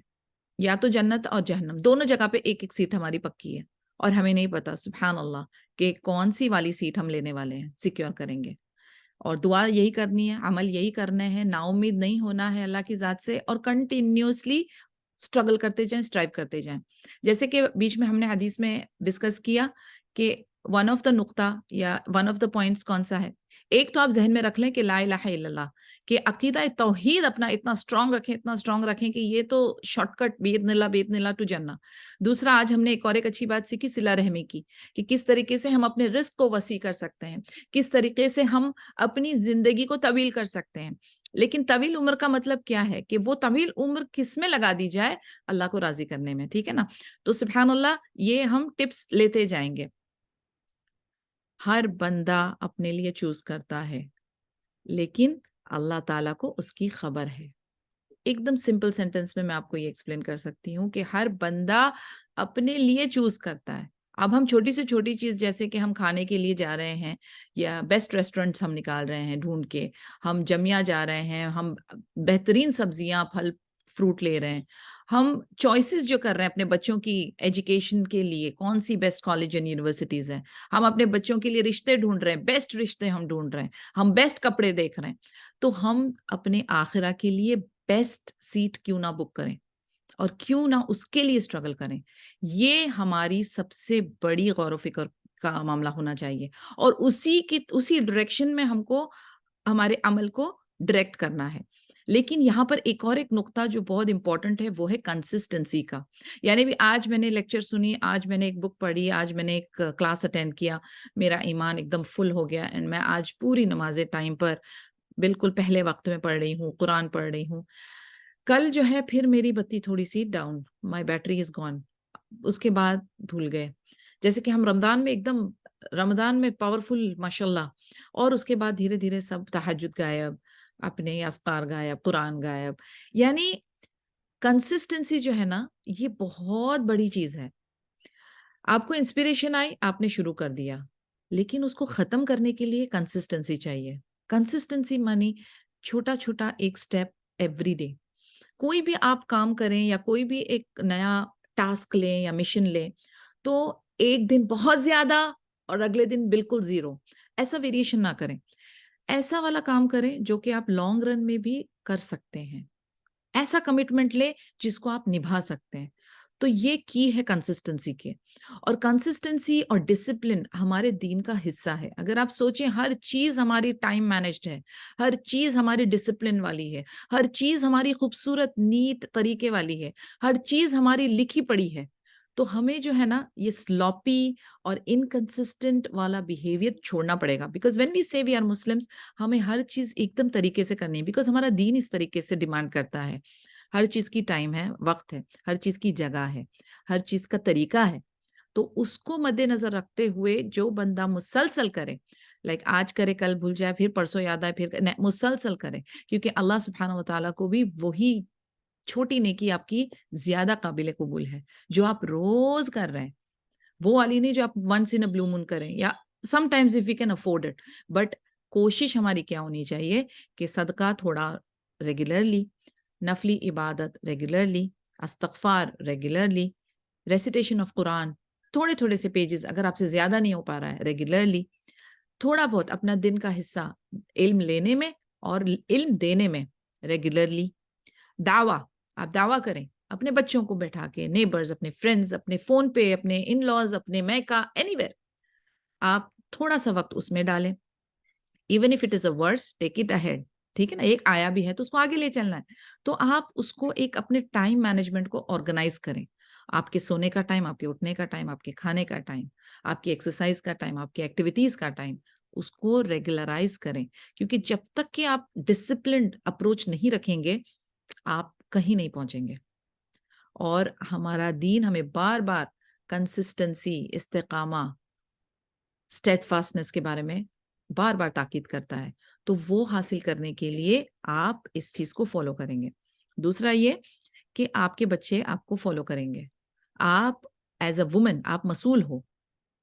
یا تو جنت اور جہنم، دونوں جگہ پہ ایک ایک سیٹ ہماری پکی ہے، اور ہمیں نہیں پتا سبحان اللہ کہ کون سی والی سیٹ ہم لینے والے ہیں، سیکیور کریں گے. اور دعا یہی کرنی ہے، عمل یہی کرنے ہیں، نا امید نہیں ہونا ہے اللہ کی ذات سے، اور کنٹینیوسلی اسٹرگل کرتے جائیں، اسٹرائیو کرتے جائیں. جیسے کہ بیچ میں ہم نے حدیث میں ڈسکس کیا کہ ون آف دا نقطہ یا ون آف دا پوائنٹس کون سا ہے. ایک تو آپ ذہن میں رکھ لیں کہ لا الہ الا اللہ، کہ عقیدہ توحید اپنا اتنا اسٹرانگ رکھیں کہ یہ تو شارٹ کٹ باذن اللہ ٹو جنہ. دوسرا، آج ہم نے ایک اچھی بات سیکھی صلہ رحمی کی، کہ کس طریقے سے ہم اپنے رزق کو وسیع کر سکتے ہیں، کس طریقے سے ہم اپنی زندگی کو طویل کر سکتے ہیں. لیکن طویل عمر کا مطلب کیا ہے کہ وہ طویل عمر کس میں لگا دی جائے؟ اللہ کو راضی کرنے میں، ٹھیک ہے نا. تو سبحان اللہ یہ ہم ٹپس لیتے جائیں گے. ہر بندہ اپنے لیے چوز کرتا ہے، لیکن اللہ تعالیٰ کو اس کی خبر ہے. ایک دم سمپل سینٹنس میں آپ کو یہ ایکسپلین کر سکتی ہوں کہ ہر بندہ اپنے لیے چوز کرتا ہے. اب ہم چھوٹی سے چھوٹی چیز جیسے کہ ہم کھانے کے لیے جا رہے ہیں، یا بیسٹ ریسٹورنٹس ہم نکال رہے ہیں ڈھونڈ کے، ہم جمیا جا رہے ہیں، ہم بہترین سبزیاں پھل فروٹ لے رہے ہیں، ہم چوائسیز جو کر رہے ہیں اپنے بچوں کی ایجوکیشن کے لیے، کون سی بیسٹ کالج اینڈ یونیورسٹیز ہیں، ہم اپنے بچوں کے لیے رشتے ڈھونڈ رہے ہیں، بیسٹ رشتے ہم ڈھونڈ رہے ہیں، ہم بیسٹ کپڑے دیکھ رہے ہیں. تو ہم اپنے آخرہ کے لیے بیسٹ سیٹ کیوں نہ بک کریں، اور کیوں نہ اس کے لیے اسٹرگل کریں. یہ ہماری سب سے بڑی غور و فکر کا معاملہ ہونا چاہیے، اور اسی ڈائریکشن میں ہم کو ہمارے عمل کو ڈائریکٹ کرنا ہے. لیکن یہاں پر ایک نقطہ جو بہت امپورٹنٹ ہے وہ ہے کنسسٹنسی کا. یعنی بھی آج میں نے لیکچر سنی، آج میں نے ایک بک پڑھی، آج میں نے ایک کلاس اٹینڈ کیا، میرا ایمان ایک دم فل ہو گیا، اینڈ میں آج پوری نمازیں ٹائم پر بالکل پہلے وقت میں پڑھ رہی ہوں، قرآن پڑھ رہی ہوں. کل جو ہے پھر میری بتی تھوڑی سی ڈاؤن، مائی بیٹری از گون، اس کے بعد بھول گئے. جیسے کہ ہم رمضان میں پاورفل ماشاء اللہ، اور اس کے بعد دھیرے دھیرے سب تہجد غائب، اپنے اذکار غائب، قرآن غائب. یعنی کنسسٹنسی جو ہے نا یہ بہت بڑی چیز ہے. آپ کو انسپریشن آئی، آپ نے شروع کر دیا، لیکن اس کو ختم کرنے کے لیے کنسسٹنسی چاہیے. کنسسٹنسی مانی چھوٹا چھوٹا ایک سٹیپ ایوری ڈے. کوئی بھی آپ کام کریں یا کوئی بھی ایک نیا ٹاسک لیں یا مشن لیں، تو ایک دن بہت زیادہ اور اگلے دن بالکل زیرو، ایسا ویریشن نہ کریں. ایسا والا کام کریں جو کہ آپ لانگ رن میں بھی کر سکتے ہیں. ایسا کمٹمنٹ لے جس کو آپ نبھا سکتے ہیں. تو یہ کی ہے کنسسٹنسی کے. اور کنسسٹنسی اور ڈسپلن ہمارے دین کا حصہ ہے. اگر آپ سوچیں ہر چیز ہماری ٹائم مینجڈ ہے، ہر چیز ہماری ڈسپلن والی ہے، ہر چیز ہماری خوبصورت نیٹ طریقے والی ہے، ہر چیز ہماری لکھی پڑی ہے، تو ہمیں جو ہے نا یہ سلوپی اور انکنسسٹنٹ والا بیہیویئر چھوڑنا پڑے گا. بیکاز وین وی سے وی آر مسلمس، ہمیں ہر چیز ایک دم طریقے سے کرنی ہے، بیکاز ہمارا دین اس طریقے سے ڈیمانڈ کرتا ہے. ہر چیز کی ٹائم ہے، وقت ہے، ہر چیز کی جگہ ہے، ہر چیز کا طریقہ ہے. تو اس کو مد نظر رکھتے ہوئے جو بندہ مسلسل کرے، لائک آج کرے کل بھول جائے، پھر پرسوں یاد آئے، پھر مسلسل کرے، کیونکہ اللہ سبحانہ و تعالیٰ کو بھی وہی چھوٹی نیکی آپ کی زیادہ قابل قبول ہے جو آپ روز کر رہے ہیں. وہ والی نہیں جو آپ ونس ان اے بلو مون کریں، یا sometimes if we can afford it. But کوشش ہماری کیا ہونی چاہیے کہ صدقہ تھوڑا ریگولرلی، نفلی عبادت ریگولرلی، استغفار ریگولرلی، ریسیٹیشن آف قرآن تھوڑے تھوڑے سے پیجز اگر آپ سے زیادہ نہیں ہو پا رہا ہے ریگولرلی، تھوڑا بہت اپنا دن کا حصہ علم لینے میں اور علم دینے میں ریگولرلی. دعویٰ، آپ دعویٰ کریں اپنے بچوں کو بیٹھا کے، نیبرز، اپنے فرینڈز، اپنے فون پہ، اپنے ان لاز، اپنے میکا، اینی ویئر، آپ تھوڑا سا وقت اس میں ڈالیں. Even if it is a worse, take it ahead. ٹھیک ہے نا، ایک آیا بھی ہے تو اس کو آگے لے چلنا ہے. تو آپ اس کو ایک اپنے ٹائم مینجمنٹ کو آرگنائز کریں. آپ کے سونے کا ٹائم، آپ کے اٹھنے کا ٹائم، آپ کے کھانے کا ٹائم، آپ کی ایکسرسائز کا ٹائم، آپ کی ایکٹیویٹیز کا ٹائم، اس کو ریگولرائز کریں. کیونکہ جب تک کہ آپ ڈسپلنڈ اپروچ نہیں رکھیں گے، آپ کہیں نہیں پہنچیں گے. اور ہمارا دین ہمیں بار بار کنسسٹنسی، استقامہ، اسٹیڈ فاسٹنس کے بارے میں بار بار تاکید کرتا ہے. تو وہ حاصل کرنے کے لیے آپ اس چیز کو فالو کریں گے. دوسرا یہ کہ آپ کے بچے آپ کو فالو کریں گے. آپ ایز اے وومن آپ مسئول ہو,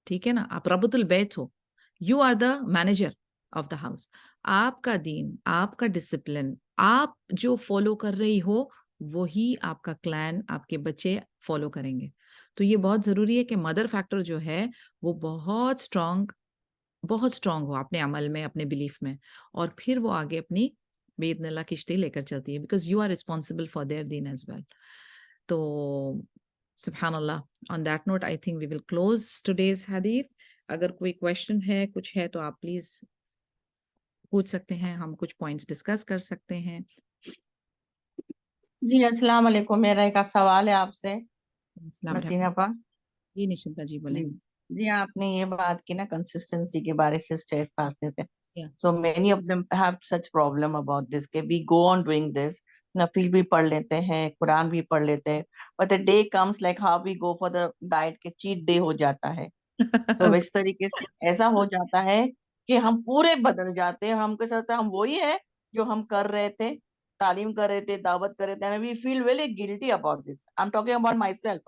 ٹھیک ہے نا, آپ ربۃ البیت ہو, you are the manager of the house. آپ کا دین, آپ کا ڈسپلن, آپ جو فالو کر رہی ہو وہی آپ کا کلین, آپ کے بچے فالو کریں گے. تو یہ بہت ضروری ہے کہ مدر فیکٹر جو ہے وہ بہت اسٹرانگ ہو اپنے عمل میں, اپنے بلیف میں, اور پھر وہ آگے اپنی باذن اللہ کشتی لے کر چلتی ہے, because you are responsible for their دین ایز ویل. تو سبحان اللہ, on that note I think we will close today's حدیث. اگر کوئی کوشچن ہے, کچھ ہے تو آپ پلیز پوچھ سکتے ہیں, ہم کچھ پوائنٹس ڈسکس کر سکتے ہیں. جی السلام علیکم, میرا ایک سوال ہے آپ سے السلام نسیم علیکم. اپا. جی نشنتا جی بولیں. جی جی آپ نے یہ بات کی نا کنسسٹنسی کے بارے سے اسٹیٹ فاسٹنگ پہ. Yeah. So many of them have such problem about this کہ we go on doing this, نفل بھی پڑھ لیتے ہیں, قرآن بھی پڑھ لیتے ہیں, but the day comes like how we go for the diet کے cheat day ہو جاتا ہے. تو اس طریقے سے ایسا ہو جاتا ہے کہ ہم پورے بدل جاتے ہیں, ہم کے ساتھ ہم وہی ہے جو ہم کر رہے تھے, تعلیم کر رہے تھے, دعوت کر رہے تھے, and we feel really guilty about this. I'm talking about myself,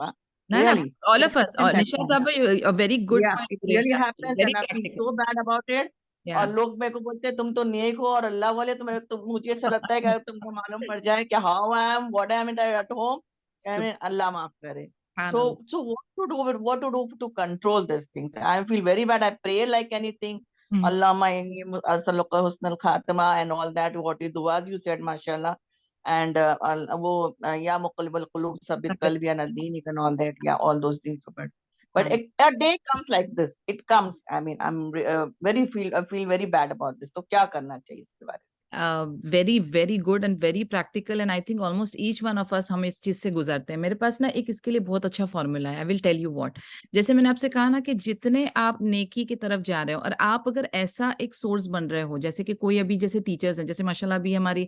No, really. all It of us. happens at Nishat times. Baba, a very good Yeah, point it you raised, really actually. happens Very and I feel practical. so bad about it. اور Yeah. لوگ میرے کو بولتے ہیں تم تو نیک ہو اور اللہ والے, تو مجھے ایسا لگتا ہے کہ اگر تم کو معلوم پڑ جائے کہ how I am, what I am at home, I mean, اللہ معاف کرے. So Subhanallah. what to do to control these things? I feel very bad. I pray like anything. Allahumma inni as'aluka husnal khatima and all that, what you do, as you said, mashallah. And وہ یا مقلب القلوب ثبت قلبی علی دینک and all that, yeah, all those things. But a day comes like this. It comes. I mean, I feel very bad about this. تو کیا کرنا چاہیے اس کے بارے سے؟ Very very good and very practical, and I think almost each one of اس ہم اس چیز سے گزرتے ہیں. میرے پاس نا ایک اس کے لیے بہت اچھا فارمولا ہے. آئی ول ٹیل یو واٹ. جیسے میں نے آپ سے کہا نا کہ جتنے آپ نیکی کی طرف جا رہے ہو, اور آپ اگر ایسا ایک سورس بن رہے ہو, جیسے کہ کوئی ابھی جیسے ٹیچرز ہیں, جیسے ماشاء اللہ ابھی ہماری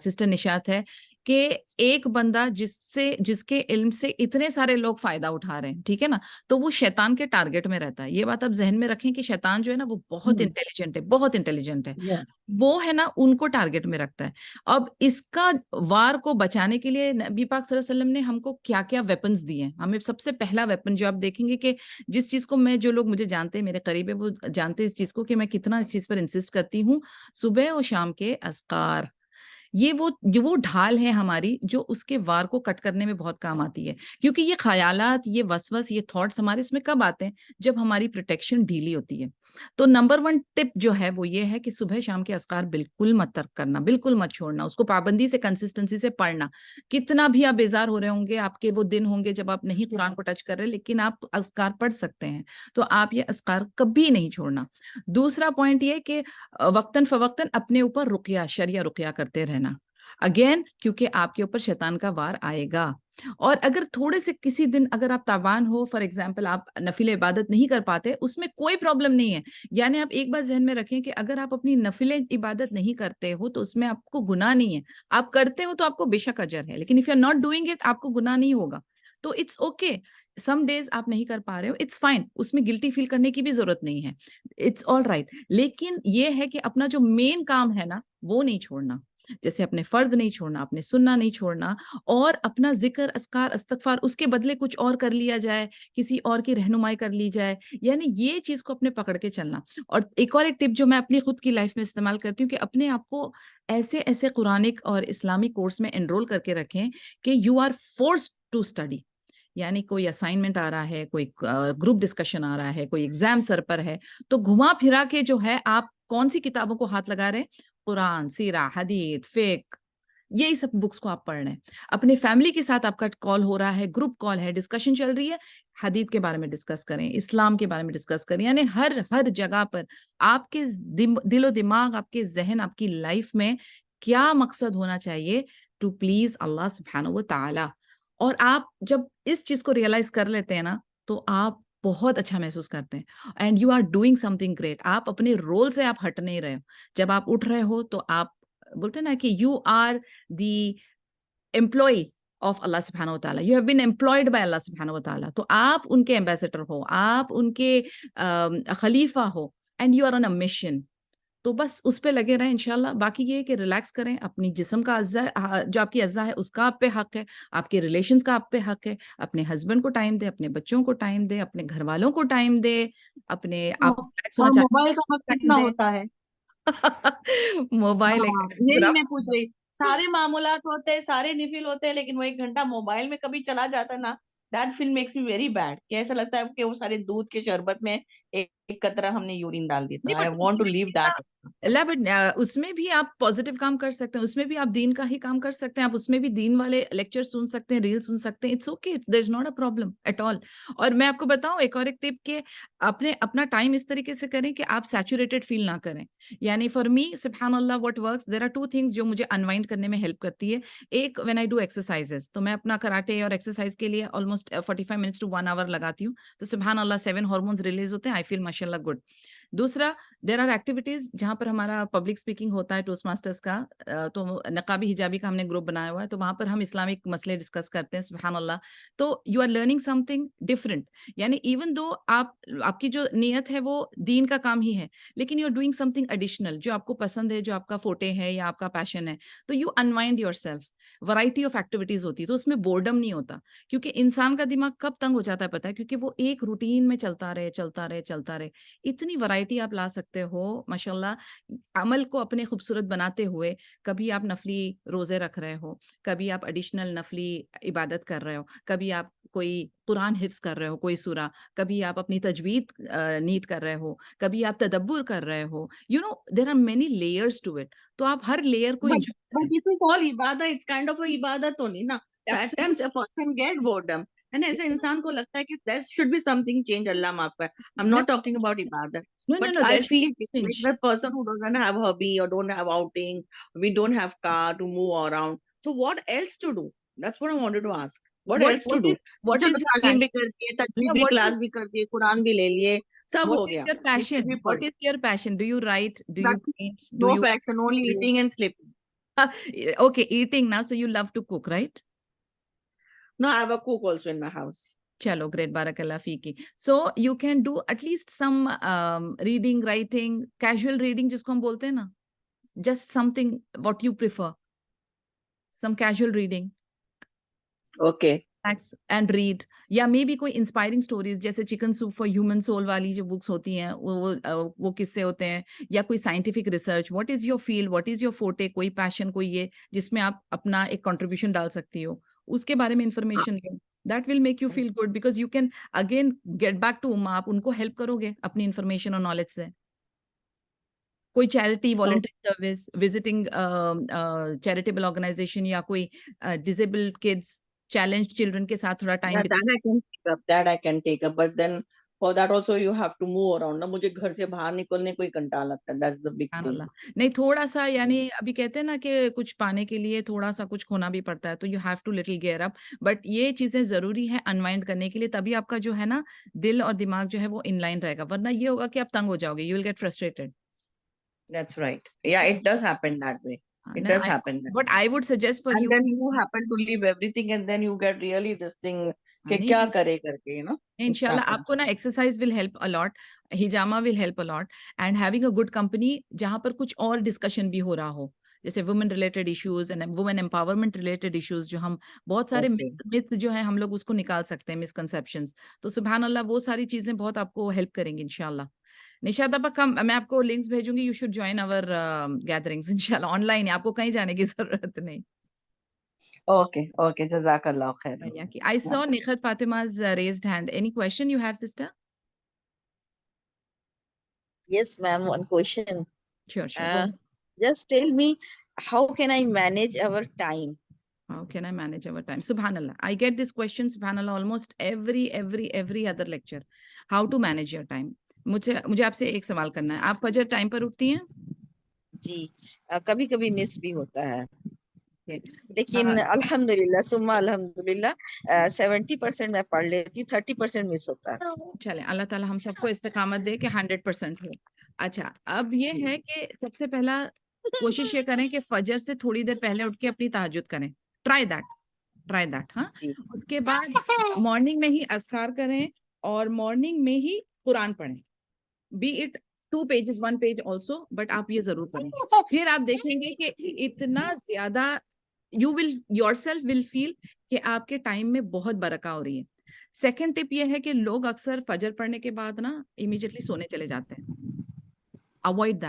سسٹر نشاط ہے, کہ ایک بندہ جس کے علم سے اتنے سارے لوگ فائدہ اٹھا رہے ہیں, ٹھیک ہے نا, تو وہ شیطان کے ٹارگٹ میں رہتا ہے. یہ بات آپ ذہن میں رکھیں کہ شیطان جو ہے نا وہ بہت انٹیلیجنٹ ہے, بہت انٹیلیجنٹ ہے. وہ ہے نا ان کو ٹارگٹ میں رکھتا ہے. اب اس کا وار کو بچانے کے لیے نبی پاک صلی اللہ علیہ وسلم نے ہم کو کیا کیا ویپنز دیے ہیں. ہمیں سب سے پہلا ویپن جو آپ دیکھیں گے, کہ جس چیز کو میں, جو لوگ مجھے جانتے ہیں, میرے قریب ہے, وہ جانتے ہیں اس چیز کو کہ میں کتنا اس چیز پر انسسٹ کرتی ہوں, صبح اور شام کے اذکار. یہ وہ ڈھال ہے ہماری جو اس کے وار کو کٹ کرنے میں بہت کام آتی ہے. کیونکہ یہ خیالات, یہ وسوس, یہ تھاٹس ہمارے اس میں کب آتے ہیں؟ جب ہماری پروٹیکشن ڈھیلی ہوتی ہے. تو نمبر 1 ٹپ جو ہے وہ یہ ہے کہ صبح شام کے اذکار بالکل مت ترک کرنا, بالکل مت چھوڑنا, اس کو پابندی سے, کنسسٹنسی سے پڑھنا. کتنا بھی آپ بیزار ہو رہے ہوں گے, آپ کے وہ دن ہوں گے جب آپ نہیں قرآن کو ٹچ کر رہے, لیکن آپ اذکار پڑھ سکتے ہیں, تو آپ یہ اذکار کبھی نہیں چھوڑنا. دوسرا پوائنٹ یہ کہ وقتاً فوقتاً اپنے اوپر رقیہ, شرعیہ رقیہ کرتے رہنا. اگین, کیونکہ آپ کے اوپر شیطان کا وار آئے گا. اور اگر تھوڑے سے کسی دن اگر آپ تابان ہو, فار ایگزامپل آپ نفل عبادت نہیں کر پاتے, اس میں کوئی پرابلم نہیں ہے. یعنی آپ ایک بات ذہن میں رکھیں کہ اگر آپ اپنی نفل عبادت نہیں کرتے ہو تو اس میں آپ کو گناہ نہیں ہے. آپ کرتے ہو تو آپ کو بے شک اجر ہے, لیکن if you are not doing it, آپ کو گناہ نہیں ہوگا. تو اٹس اوکے. سم ڈیز آپ نہیں کر پا رہے ہو, اٹس فائن, اس میں گلٹی فیل کرنے کی بھی ضرورت نہیں ہے, اٹس آل رائٹ. لیکن یہ ہے کہ اپنا جو مین کام ہے نا وہ نہیں چھوڑنا. جیسے اپنے فرد نہیں چھوڑنا, اپنے سننا نہیں چھوڑنا, اور اپنا ذکر, اذکار, استغفار, اس کے بدلے کچھ اور کر لیا جائے, کسی اور کی رہنمائی کر لی جائے. یعنی یہ چیز کو اپنے پکڑ کے چلنا. اور ایک ٹپ جو میں اپنی خود کی لائف میں استعمال کرتی ہوں, کہ اپنے آپ کو ایسے قرآنک اور اسلامی کورس میں انرول کر کے رکھیں کہ you are forced to study. یعنی کوئی اسائنمنٹ آ رہا ہے, کوئی گروپ ڈسکشن آ رہا ہے, کوئی ایگزام سر پر ہے, تو گھما پھرا کے جو ہے آپ کون سی کتابوں کو ہاتھ لگا رہے ہیں؟ قرآن, سیرہ, حدیث, فقہ, یہی سب بکس کو آپ پڑھ رہے ہیں. اپنے فیملی کے ساتھ آپ کا کال ہو رہا ہے, گروپ کال ہے, ڈسکشن چل رہی ہے, حدیث کے بارے میں ڈسکس کریں, اسلام کے بارے میں ڈسکس کریں. یعنی ہر جگہ پر آپ کے دل و دماغ, آپ کے ذہن, آپ کی لائف میں کیا مقصد ہونا چاہیے؟ ٹو پلیز اللہ سبحانہ و تعالی. اور آپ جب اس چیز کو ریئلائز کر لیتے ہیں نا, تو آپ بہت اچھا محسوس کرتے ہیں, and you are doing something great. آپ اپنے رول سے آپ ہٹ نہیں رہے ہو. جب آپ اٹھ رہے ہو تو آپ بولتے ہیں نا کہ you are the employee of اللہ سبحانہ و تعالیٰ, you have been employed by اللہ سبحانہ و تعالیٰ. تو آپ ان کے ایمبیسڈر ہو, آپ ان کے خلیفہ ہو, and you are on a mission. تو بس اس پہ لگے رہیں انشاءاللہ. باقی یہ کہ ریلیکس کریں, اپنی جسم کا اعضاء جو آپ کی اعضاء ہے اس کا آپ پہ حق ہے, آپ کے ریلیشنز کا آپ پہ حق ہے, اپنے ہسبینڈ کو ٹائم دے, اپنے بچوں کو ٹائم دے, اپنے گھر والوں کو ٹائم دے, اپنے آپ ریلیکس ہونا اور چاہتے موبائل کا وقت ہیں کتنا ٹائم ہوتا ہے؟ دے. موبائل ہاں یہی میں پوچھ رہی, سارے معاملات ہوتے ہیں, سارے نفل ہوتے ہیں, لیکن وہ 1 گھنٹہ موبائل میں کبھی چلا جاتا نا, that feel makes me very bad, کہ ایسا لگتا ہے کہ وہ سارے دودھ کے شربت میں ایک قطرہ ہم نے یورین ڈال دی. نہیں, I but want to leave that. But اس میں بھی آپ پازیٹیو کام کر سکتے ہیں, اس میں بھی آپ دین کا ہی کام کر سکتے ہیں, آپ اس میں بھی دین والے لیکچر سن سکتے ہیں, ریل سن سکتے ہیں. It's okay, there is not a problem at all. اور میں آپ کو بتاؤں ایک ٹپ کہ اپنا ٹائم اس طریقے سے کریں کہ آپ سیچوریٹڈ فیل نہ کریں. یعنی فار می سبحان اللہ what works, there are 2 things جو مجھے انوائنڈ کرنے میں ہیلپ کرتی ہے. ایک, وین آئی ڈو ایکسرسائزز, تو میں اپنا کراٹے اور ایکسرسائز کے لیے آلموسٹ 45 منٹس ٹو 1 hour لگاتی ہوں, تو سبحان اللہ 7 ہارمونز ریلیز ہوتے ہیں, آئی فیل ماشاء اللہ گڈ. دوسرا, دیر آر ایکٹیویٹیز جہاں پر ہمارا پبلک اسپیکنگ ہوتا ہے, ٹوسٹ ماسٹرز کا, تو نقابی حجابی کا ہم نے گروپ بنایا ہوا ہے, تو وہاں پر ہم اسلامک مسئلے ڈسکس کرتے ہیں. سبحان اللہ, تو you are learning something different. یعنی ایون دو آپ کی جو نیت ہے وہ دین کا کام ہی ہے, لیکن you are doing something additional جو آپ کو پسند ہے, جو آپ کا فوٹے ہے یا آپ کا پیشن ہے, تو you unwind your self. Variety of activities ہوتی ہے, تو اس میں بورڈم نہیں ہوتا, کیونکہ انسان کا دماغ کب تنگ ہو جاتا ہے پتہ ہے, کیونکہ وہ ایک روٹین میں چلتا رہے. اتنی ورائٹی آپ لا سکتے ہو ماشاء اللہ, عمل کو اپنے خوبصورت بناتے ہوئے. کبھی آپ نفلی روزے رکھ رہے ہو, کبھی آپ ایڈیشنل نفلی عبادت کر رہے ہو, کبھی آپ کوئی قرآن حفظ کر رہے ہو کوئی سورہ, کبھی آپ اپنی تجوید نیٹ کر رہے ہو, کبھی آپ تدبر کر رہے ہو. There are many layers to it, تو آپ ہر لیئر کو But enjoy this is all ibadah, it's kind of a ibadat only na. So at کریں. times a person get boredom, and ایسے انسان کو لگتا ہے کہ there should be something change. اللہ معاف کر, I'm not talking about ibadat, but No, I there should feel be like change. the person who doesn't have hobby or don't have outing, we don't have car to move around, so what else to do? That's what I wanted to ask. What else to do? What چلو is your تعلیم بھی کر دیے, تجوید بھی, class بھی کر دیے, قرآن بھی لے لیے, سب ہو گیا, your نفل passion? بھی پڑھ What is your passion? Do you write? Do you لی. paint? Do No you passion, only do you eating and sleeping. okay, eating now, so you love to cook, right? No, I have a cook also in my house. Chalo, great, barakallah fiki. So you can do at least some reading, writing, casual reading jisko hum bolte hain na, just something what you prefer, some casual reading. Okay. Relax and read, یا maybe کوئی inspiring stories جیسے chicken soup for human soul والی جو books ہوتی ہیں, وہ قصے ہوتے ہیں, یا کوئی scientific research. What is your field, what is your forte, کوئی پیشن, کوئی یہ جس میں آپ اپنا ایک کنٹریبیوشن ڈال سکتی ہو, اس کے بارے میں انفارمیشن لو. That will make you feel good, because you can again get back to um, آپ ان کو ہیلپ کرو گے اپنی انفارمیشن اور نالج سے. کوئی charity, volunteer service, visiting charitable organization, یا کوئی ڈسیبلڈ کڈس, چیلنج چلڈرن کے ساتھ تھوڑا time. That I can take up, but then for that also you have to move around. نا مجھے گھر سے باہر نکلنے کو ہی کنٹا لگتا ہے. That's the big thing. نہیں, تھوڑا سا, یعنی ابھی کہتے ہیں نا کہ کچھ پانے کے لیے تھوڑا سا کچھ کھونا بھی پڑتا ہے, تو you have to little gear up. But یہ چیزیں ضروری ہے انوائنڈ کرنے کے لیے, تبھی آپ کا جو ہے نا دل اور دماغ جو ہے وہ ان لائن رہے گا, ورنہ یہ ہوگا کہ آپ تنگ ہو جاؤ گے, you will get frustrated. That's right. Yeah, it does happen that way. It does happen that but way. I would suggest for And you. then you happen to leave everything, and then you get really this thing کہ کیا کرے کر کے, ان it شاء اللہ آپ happens. کو نا exercise will help a lot, ہجامہ will help a lot, and having a good company جہاں پر کچھ اور ڈسکشن بھی ہو رہا ہو, جیسے women related issues and women empowerment related issues, جو ہم بہت سارے Okay. متھ جو ہیں ہم لوگ اس کو نکال سکتے ہیں, مسکنسیپشنز. تو سبحان اللہ وہ ساری چیزیں بہت آپ کو ہیلپ کریں گی ان شاء اللہ. نشاد ابا, میں آپ کو لنکس بھیجوں گی, یو شوڈ جوائن اور گیدرنگس ان شاء اللہ, آن لائن, آپ کو کہیں جانے کی ضرورت نہیں. Okay. Okay. جزاک اللہ خیر. I saw Nikhat Fatima's raised hand. Any question you have, sister? Yes, ma'am, one question. Sure. Just tell me, how can I manage our time? How can I manage our time? Subhanallah. I get this question, subhanallah, almost every other lecture. How to manage your time? مجھے آپ سے ایک سوال کرنا ہے, آپ فجر time پر اٹھتی ہیں؟ جی, کبھی کبھی مس بھی ہوتا ہے, لیکن الحمدللہ ثم الحمدللہ 70% میں پڑھ لیتی ہوں, 30% مس ہوتا ہے. چلے, اللہ تعالیٰ ہم سب کو استقامت دے کہ 100% ہو. اچھا, اب یہ ہے کہ سب سے پہلا کوشش یہ کریں کہ فجر سے تھوڑی دیر پہلے اٹھ کے اپنی تہجد کریں. Try that. ہاں, اس کے بعد مارننگ میں ہی اذکار کریں, اور مارننگ میں ہی قرآن پڑھیں. Be it 2 pages, 1 page also, but آپ یہ ضرور پڑھیں. پھر آپ دیکھیں گے کہ اتنا زیادہ yourself will feel کہ آپ کے ٹائم میں بہت برکہ ہو رہی ہے. سیکنڈ ٹپ یہ ہے کہ لوگ اکثر فجر پڑھنے کے بعد نا امیجیٹلی سونے چلے جاتے ہیں. Avoid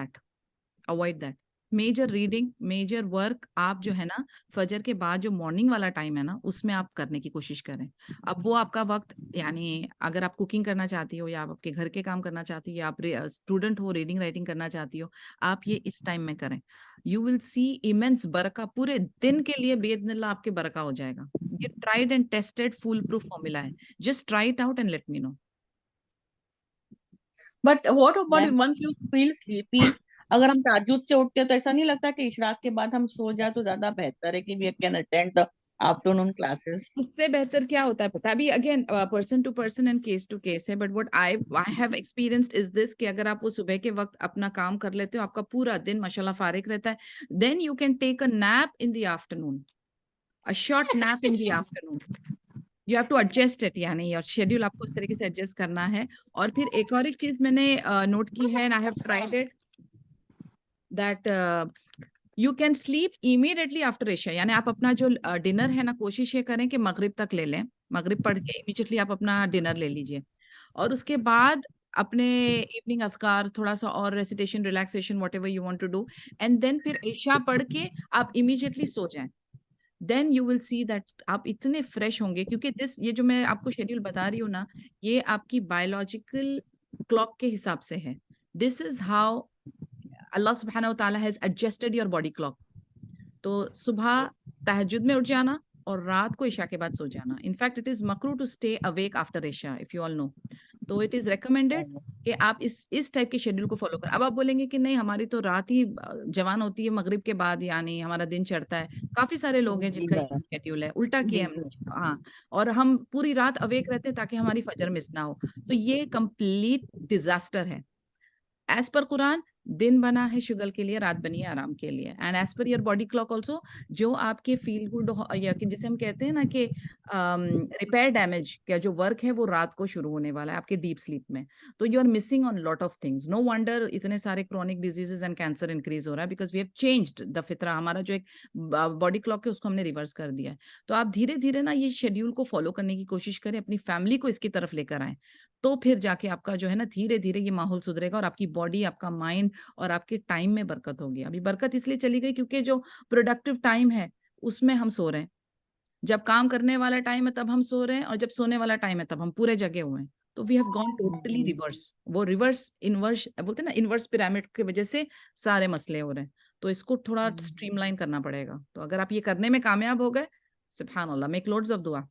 that. Major reading, major work آپ جو ہے نا فجر کے بعد جو مارننگ والا ٹائم ہے نا اس میں آپ کرنے کی کوشش کریں. اب وہ آپ کا وقت, یعنی اگر آپ کوکنگ کرنا چاہتی ہو یا آپ کے گھر کے کام کرنا چاہتی ہو یا آپ اسٹوڈنٹ ہو ریڈنگ رائٹنگ کرنا چاہتی ہو, آپ یہ اس ٹائم میں کریں. یو ول سی ایمنس برکہ, پورے دن کے لیے باذن اللہ آپ کے برکہ ہو جائے گا. یہ tried and tested fool proof formula ہے. Just try it out and let me know. But what about Ma'am, once you feel sleepy, اگر ہم تہجد سے اٹھتے ہیں تو ایسا نہیں لگتا کہ اشراق کے بعد ہم سو جائیں تو زیادہ بہتر ہے کہ we can attend the afternoon classes. اس سے بہتر کیا ہوتا ہے پتا ابھی again person to person and case to case ہے. But what I have experienced is this کہ اگر آپ وہ صبح کے وقت اپنا کام کر لیتے ہو, آپ کا پورا دن ماشاء اللہ فارغ رہتا ہے, then you can take a nap in the afternoon, a short nap in the afternoon. You have to adjust it, یعنی اور شیڈیول آپ کو اس طریقے سے ایڈجسٹ کرنا ہے. اور پھر ایک اور ایک چیز میں نے نوٹ کی ہے, and I have tried it, that you can slip immediately after عشاء. یعنی آپ اپنا جو ڈنر ہے نا کوشش یہ کریں کہ مغرب تک لے لیں, مغرب پڑھ کے امیڈیٹلی آپ اپنا ڈنر لے لیجئے, اور اس کے بعد اپنے ایوننگ اذکار, تھوڑا سا اور recitation, relaxation, whatever you want to do, and then پھر عشاء پڑھ کے آپ امیڈیٹلی سو جائیں. Then you will see that آپ اتنے فریش ہوں گے, کیونکہ یہ جو میں آپ کو شیڈیول بتا رہی ہوں نا, یہ آپ کی بایولوجیکل کلاک کے حساب سے ہے. دس از ہاؤ اللہ سبحانہ و تعالیٰ has adjusted your body clock. تو صبح تہجد میں اٹھ جانا اور رات کو عشاء کے بعد سو جانا. ان فیکٹ اٹ از مکرو ٹو اسٹے اویک آفٹر عشاء, اف یو آل نو. تو اٹ از ریکمینڈیڈ کہ آپ اس ٹائپ کے شیڈیول کو فالو کریں. اب آپ بولیں گے کہ نہیں ہماری تو رات ہی جوان ہوتی ہے مغرب کے بعد, یعنی ہمارا دن چڑھتا ہے. کافی سارے لوگ ہیں جن کا شیڈیول ہے, الٹا کیا ہم نے, ہاں, اور ہم پوری رات اویک رہتے ہیں تاکہ ہماری فجر مس نہ ہو. تو یہ کمپلیٹ ڈیزاسٹر ہے. ایز پر قرآن دن بنا ہے شغل کے لیے, رات بنی ہے آرام کے لیے. And as per your body clock also, جو آپ کے فیل گڈ یا جسے ہم کہتے ہیں نا کہ ریپیئر ڈیمیج کا جو ورک ہے وہ رات کو شروع ہونے والا ہے آپ کے ڈیپ سلیپ میں. تو you are missing on lot of things. No wonder اتنے سارے chronic diseases and cancer increase ہو رہا ہے, because we have changed the فطرہ. ہمارا جو ایک باڈی کلاک ہے اس کو ہم نے ریورس کر دیا ہے. تو آپ دھیرے دھیرے نا یہ شیڈیول کو فالو کرنے کی کوشش کریں, اپنی فیملی کو اس کی طرف لے کر آئیں, تو پھر جا کے آپ کا جو ہے نا دھیرے دھیرے یہ ماحول سدھرے گا, اور آپ کی باڈی, آپ کا مائنڈ اور آپ کے ٹائم میں برکت ہوگی. ابھی برکت اس لیے چلی گئی کیونکہ جو پروڈکٹیو ٹائم ہے اس میں ہم سو رہے ہیں. جب کام کرنے والا ٹائم ہے تب ہم سو رہے ہیں, اور جب سونے والا ٹائم ہے تب ہم پورے جگے ہوئے ہیں. تو we have gone totally reverse. وہ ریورس انورس بولتے ہیں نا, انورس پیرامڈ کی وجہ سے سارے مسئلے ہو رہے ہیں. تو اس کو تھوڑا اسٹریم لائن کرنا پڑے گا. تو اگر آپ یہ کرنے میں کامیاب ہو گئے, سبحان اللہ, میک لوڈز آف دعا.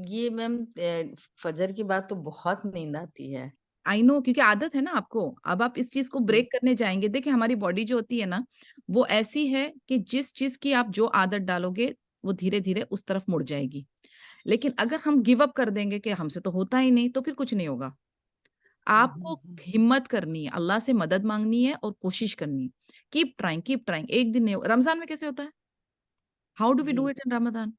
یہ میم فجر کی بات تو بہت نیند آتی ہے. آئی نو, کیونکہ عادت ہے نا آپ کو. اب آپ اس چیز کو بریک کرنے جائیں گے. دیکھیں ہماری باڈی جو ہوتی ہے نا وہ ایسی ہے کہ جس چیز کی آپ جو عادت ڈالو گے وہ دھیرے دھیرے اس طرف مڑ جائے گی. لیکن اگر ہم گیو اپ کر دیں گے کہ ہم سے تو ہوتا ہی نہیں, تو پھر کچھ نہیں ہوگا. آپ کو ہمت کرنی ہے, اللہ سے مدد مانگنی ہے اور کوشش کرنی ہے. Keep trying, keep trying. ایک دن نہیں. رمضان میں کیسے ہوتا ہے؟ How do we do it in Ramzan?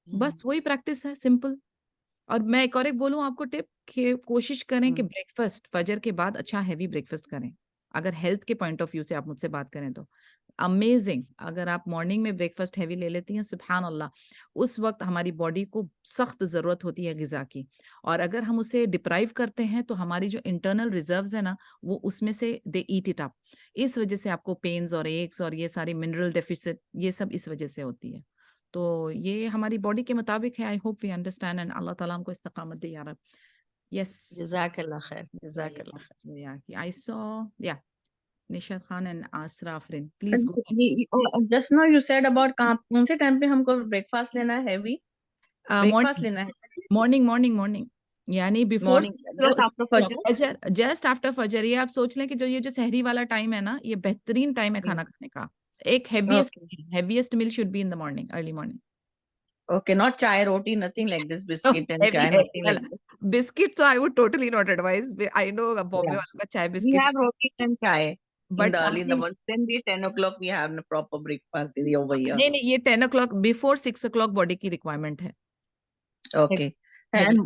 بس وہی پریکٹس ہے, سمپل. اور میں ایک اور ایک بولوں آپ کو ٹپ, کہ کوشش کریں کہ بریک فاسٹ فجر کے بعد اچھا ہیوی بریک فاسٹ کریں. اگر ہیلتھ کے پوائنٹ آف ویو سے آپ مجھ سے بات کریں تو امیزنگ. اگر آپ مارننگ میں بریک فاسٹ ہیوی لے لیتی ہیں, سبحان اللہ, اس وقت ہماری باڈی کو سخت ضرورت ہوتی ہے غذا کی, اور اگر ہم اسے ڈپرائیو کرتے ہیں تو ہماری جو انٹرنل ریزروز ہیں نا وہ اس میں سے دے ایٹ اٹ اپ. اس وجہ سے آپ کو پینز اور ایکس اور یہ ساری منرل ڈیفیسٹ یہ سب اس وجہ سے ہوتی ہے. تو یہ ہماری باڈی کے مطابق ہے. I hope we understand, and اللہ تعالیٰ ہم کو استقامت دے یا رب. یس, جزاک اللہ خیر, جزاک اللہ خیر. I saw, yeah, Nishad Khan and Asra Afrin. Please go ahead. Just now you said about کون سے ٹائم پہ ہم کو بریک فاسٹ لینا ہے, ہیوی بریک فاسٹ لینا ہے. morning یعنی بیفور Morning, جسٹ آفٹر فجر. یہ آپ سوچ لیں کہ جو یہ جو سحری والا ٹائم ہے نا, یہ بہترین ٹائم ہے کھانا کھانے کا. ایک heaviest meal should be in the morning, early morning. Okay, not chai, roti, nothing like this, biscuit and chai, nothing like this. Biscuit, so I would totally not advise. I know Bombay walon ka chai We biscuit. have roti and chai But in the early in the something- morning. Then we 10 o'clock we have a proper breakfast over here. نہیں, یہ 10 o'clock before 6 o'clock body کی requirement ہے. Okay. And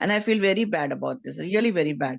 And I feel very bad about this, really very bad,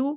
2,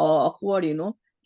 awkward,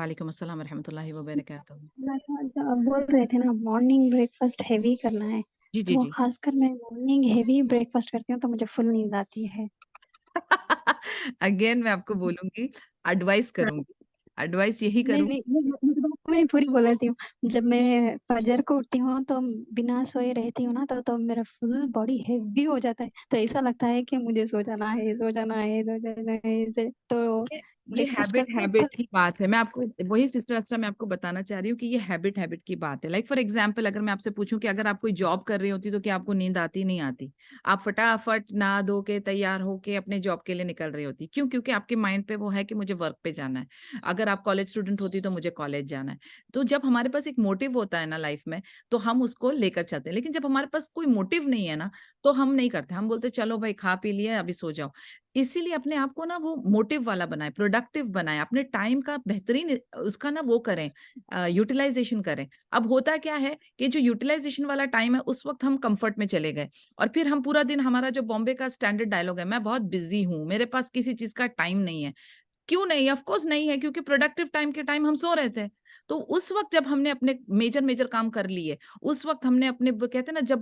وعلیکم السلام ورحمۃ اللہ وبرکاتہ. بول رہے تھے نا مارننگ بریک فاسٹ ہیوی کرنا ہے، جی جی تو جی. خاص کر میں مارننگ ہیوی بریک فاسٹ کرتی ہوں تو مجھے فل نیند آتی ہے. اگین میں آپ کو بولوں گی، ایڈوائز کروں گی، ایڈوائز یہی کروں گی. میں پوری بول رہتی ہوں، جب میں فجر کو اٹھتی ہوں تو بنا سوئے رہتی ہوں نا تو میرا فل باڈی ہیوی ہو جاتا ہے، تو ایسا لگتا ہے کہ مجھے سو جانا ہے سو جانا ہے سو جانا ہے. تو یہ بریک فاسٹ کرتے ہیبٹ کی بات ہے. میں آپ کو وہی سسٹر اسرا میں آپ کو بتانا چاہ رہی ہوں کہ یہ ہیبٹ کی بات ہے. لائک فار ایگزامپل اگر میں آپ سے پوچھوں کہ اگر آپ کوئی جاب کر رہی ہوتی تو کیا آپ کو نیند آتی؟ نہیں آتی. آپ فٹافٹ نہا دھو کے تیار ہو کے اپنے جاب کے لیے نکل رہی ہوتی. کیوں؟ کیونکہ آپ کے مائنڈ پہ وہ ہے کہ مجھے ورک پہ جانا ہے. اگر آپ کالج اسٹوڈنٹ ہوتی تو مجھے کالج جانا ہے. تو جب ہمارے پاس ایک موٹیو ہوتا ہے نا لائف میں تو ہم اس کو لے کر چلتے ہیں. لیکن جب ہمارے پاس کوئی موٹیو نہیں ہے نا تو ہم نہیں کرتے. ہم بولتے چلو بھائی کھا پی لیے ابھی سو جاؤ. اسی لیے اپنے آپ کو نا وہ موٹیو والا بنائے، پروڈکٹیو بنائے، اپنے ٹائم کا بہترین اس کا نا وہ کریں، یوٹیلائزیشن کریں. اب ہوتا کیا ہے کہ جو یوٹیلائزیشن والا ٹائم ہے اس وقت ہم کمفرٹ میں چلے گئے اور پھر ہم پورا دن، ہمارا جو بامبے کا اسٹینڈرڈ ڈائلاگ ہے، میں بہت بزی ہوں، میرے پاس کسی چیز کا ٹائم نہیں ہے. کیوں نہیں؟ آف کورس نہیں ہے، کیونکہ پروڈکٹیو ٹائم کے ٹائم ہم سو رہے تھے. تو اس وقت جب ہم نے اپنے میجر کام کر لیے، اس وقت ہم نے اپنے کہتے ہیں نا جب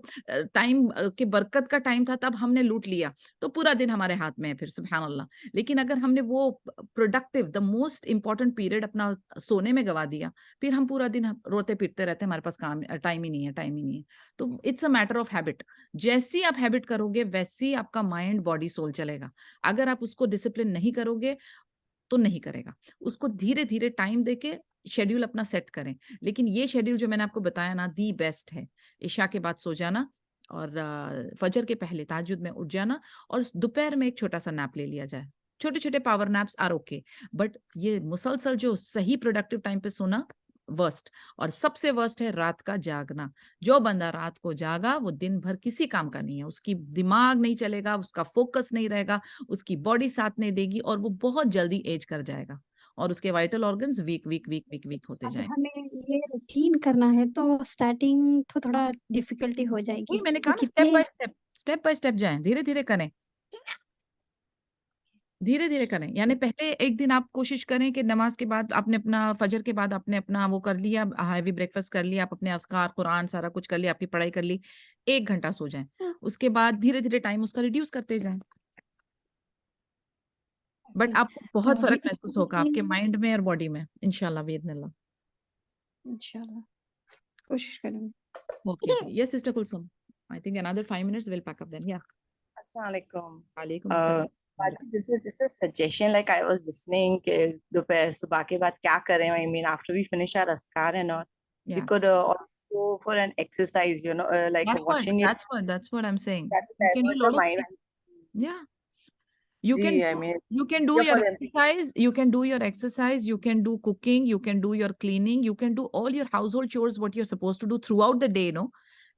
ٹائم کے برکت کا ٹائم تھا تب ہم نے لوٹ لیا تو پورا دن ہمارے ہاتھ میں ہے پھر سبحان اللہ. لیکن اگر ہم نے وہ productive the most important period اپنا سونے میں گوا دیا، پھر ہم پورا دن روتے پیٹتے رہتے ہیں، ہمارے پاس کام ٹائم ہی نہیں ہے، ٹائم ہی نہیں ہے. تو it's a matter of habit. جیسی آپ ہیبٹ کرو گے ویسی آپ کا مائنڈ باڈی سول چلے گا. اگر آپ اس کو ڈسپلن نہیں کرو گے تو نہیں کرے گا. اس کو دھیرے دھیرے ٹائم دے کے شیڈیول اپنا سیٹ کریں. لیکن یہ شیڈیول جو میں نے آپ کو بتایا نا دی بیسٹ ہے. عشاء کے بعد سو جانا اور فجر کے پہلے تہجد میں اٹھ جانا اور دوپہر میں ایک چھوٹا سا نیپ لے لیا جائے. چھوٹے چھوٹے پاور نیپس آر اوکے، بٹ یہ مسلسل جو صحیح پروڈکٹیو ٹائم پہ سونا ورسٹ. اور سب سے ورسٹ ہے رات کا جاگنا. جو بندہ رات کو جاگا وہ دن بھر کسی کام کا نہیں ہے. اس کی دماغ نہیں چلے گا، اس کا فوکس نہیں رہے گا، اس کی باڈی ساتھ نہیں دے گی اور وہ بہت جلدی ایج کر جائے گا اور اس کے وائٹل آرگنز ویک ہوتے اب جائیں. ہمیں یہ روٹین کرنا ہے تو اسٹارٹنگ تو تھوڑا ڈیفیکلٹی ہو جائے گی. وہی میں نے تو کہا نا کتنے اسٹیپ بائی اسٹیپ جائیں، دھیرے دھیرے کریں، دھیرے دھیرے کریں. یعنی پہلے ایک دن آپ کوشش کریں کہ نماز کے بعد آپ نے اپنا فجر کے بعد آپ نے اپنا وہ کر لیا، ہیوی بریک فاسٹ کر لیا، آپ اپنے اذکار قرآن سارا کچھ کر لیا، آپ کی پڑھائی کر لی، 1 گھنٹہ سو جائیں. اس کے بعد دھیرے دھیرے ٹائم اس کا ریڈیوس کرتے جائیں. بٹ آپ کو تو بہت ابھی فرق محسوس ہوگا آپ کے مائنڈ میں اور باڈی میں انشاءاللہ باذن اللہ. انشاءاللہ کوشش کریں گے. Okay. Yes, Sister Kulsum. I think another 5 minutes we'll pack up then. Yeah. Assalamu alaikum. Alaikum assalam. This is just a suggestion. Like I was listening, dopair subah ke baad kya kare? I mean, after we finish our askar and all, we Yeah. could also go for an exercise. You know, like watching it. That's what I'm saying. That You can do divert a the lot of mind. things. Yeah. You Gee, can I mean, you can do easier your for them. exercise, you can do your exercise, you can do cooking, you can do your cleaning, you can do all your household chores what you're supposed to do throughout the day, no?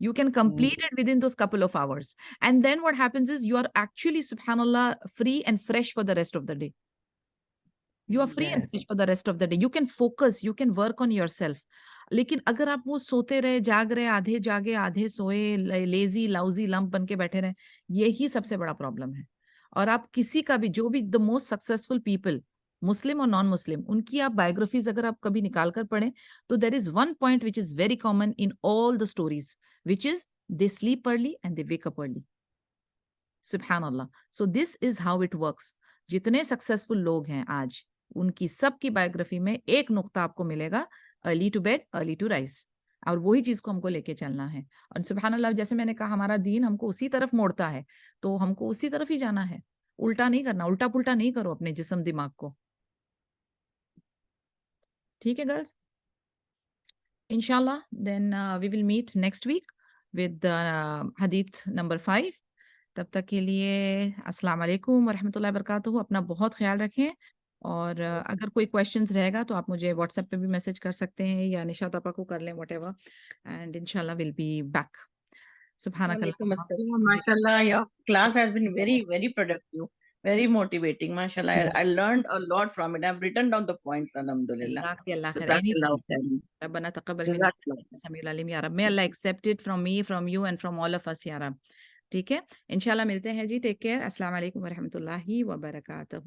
You can complete it within those couple of hours. And then what happens is you are actually, subhanallah, free and fresh for the rest of the day. You are free and Yes. fresh for the rest of the day. You can focus, you can work on yourself. لیکن اگر آپ وہ سوتے رہے، جاگ رہے، آدھے جاگے آدھے سوئے، لیزی لاؤزی لمپ بن کے بیٹھے رہے، یہی سب سے بڑا پرابلم ہے. اور آپ کسی کا بھی جو بھی دا موسٹ سکسیسفل پیپل مسلم اور نان مسلم ان کی آپ بایوگرافیز اگر آپ کبھی نکال کر پڑھیں تو there is one point which is very common in all the stories which is they sleep early and they wake up early. سبحان اللہ. So this is how it works. جتنے سکسیسفل لوگ ہیں آج ان کی سب کی بایوگرافی میں ایک نقطہ آپ کو ملے گا، early to bed early to rise. اور وہی چیز کو ہم کو لے کے چلنا ہے. اور سبحان اللہ جیسے میں نے کہا ہمارا دین ہم کو اسی طرف موڑتا ہے تو ہم کو اسی طرف ہی جانا ہے. الٹا نہیں کرنا، الٹا پلٹا نہیں کرو اپنے جسم دماغ کو. ٹھیک ہے گرلز، انشاءاللہ then we will meet next week with حدیث نمبر 5. تب تک کے لیے السلام علیکم ورحمۃ اللہ وبرکاتہ. اپنا بہت خیال رکھیں اور اگر کوئی کویشچنز رہے گا تو آپ مجھے واٹس ایپ پہ بھی میسج کر سکتے ہیں یا نشاط آپا کو کر لیں واٹ ایور. اینڈ انشاءاللہ ول بی بیک. سبحانک وعلیکم اللہم. السلام. MashaAllah, your class has been very, very productive, very motivating. MashaAllah, I learned a lot from it. I've written down the points. Alhamdulillah. جزاک اللہ خیر. Jazakallah khairan. ربنا تقبل منا Jazakallah. سمیع العلیم یا رب. May Allah accept it from me, from you and from all of us یا رب. ٹھیک ہے انشاءاللہ ملتے ہیں جی. Take care. السلام علیکم ورحمۃ اللہ وبرکاتہ.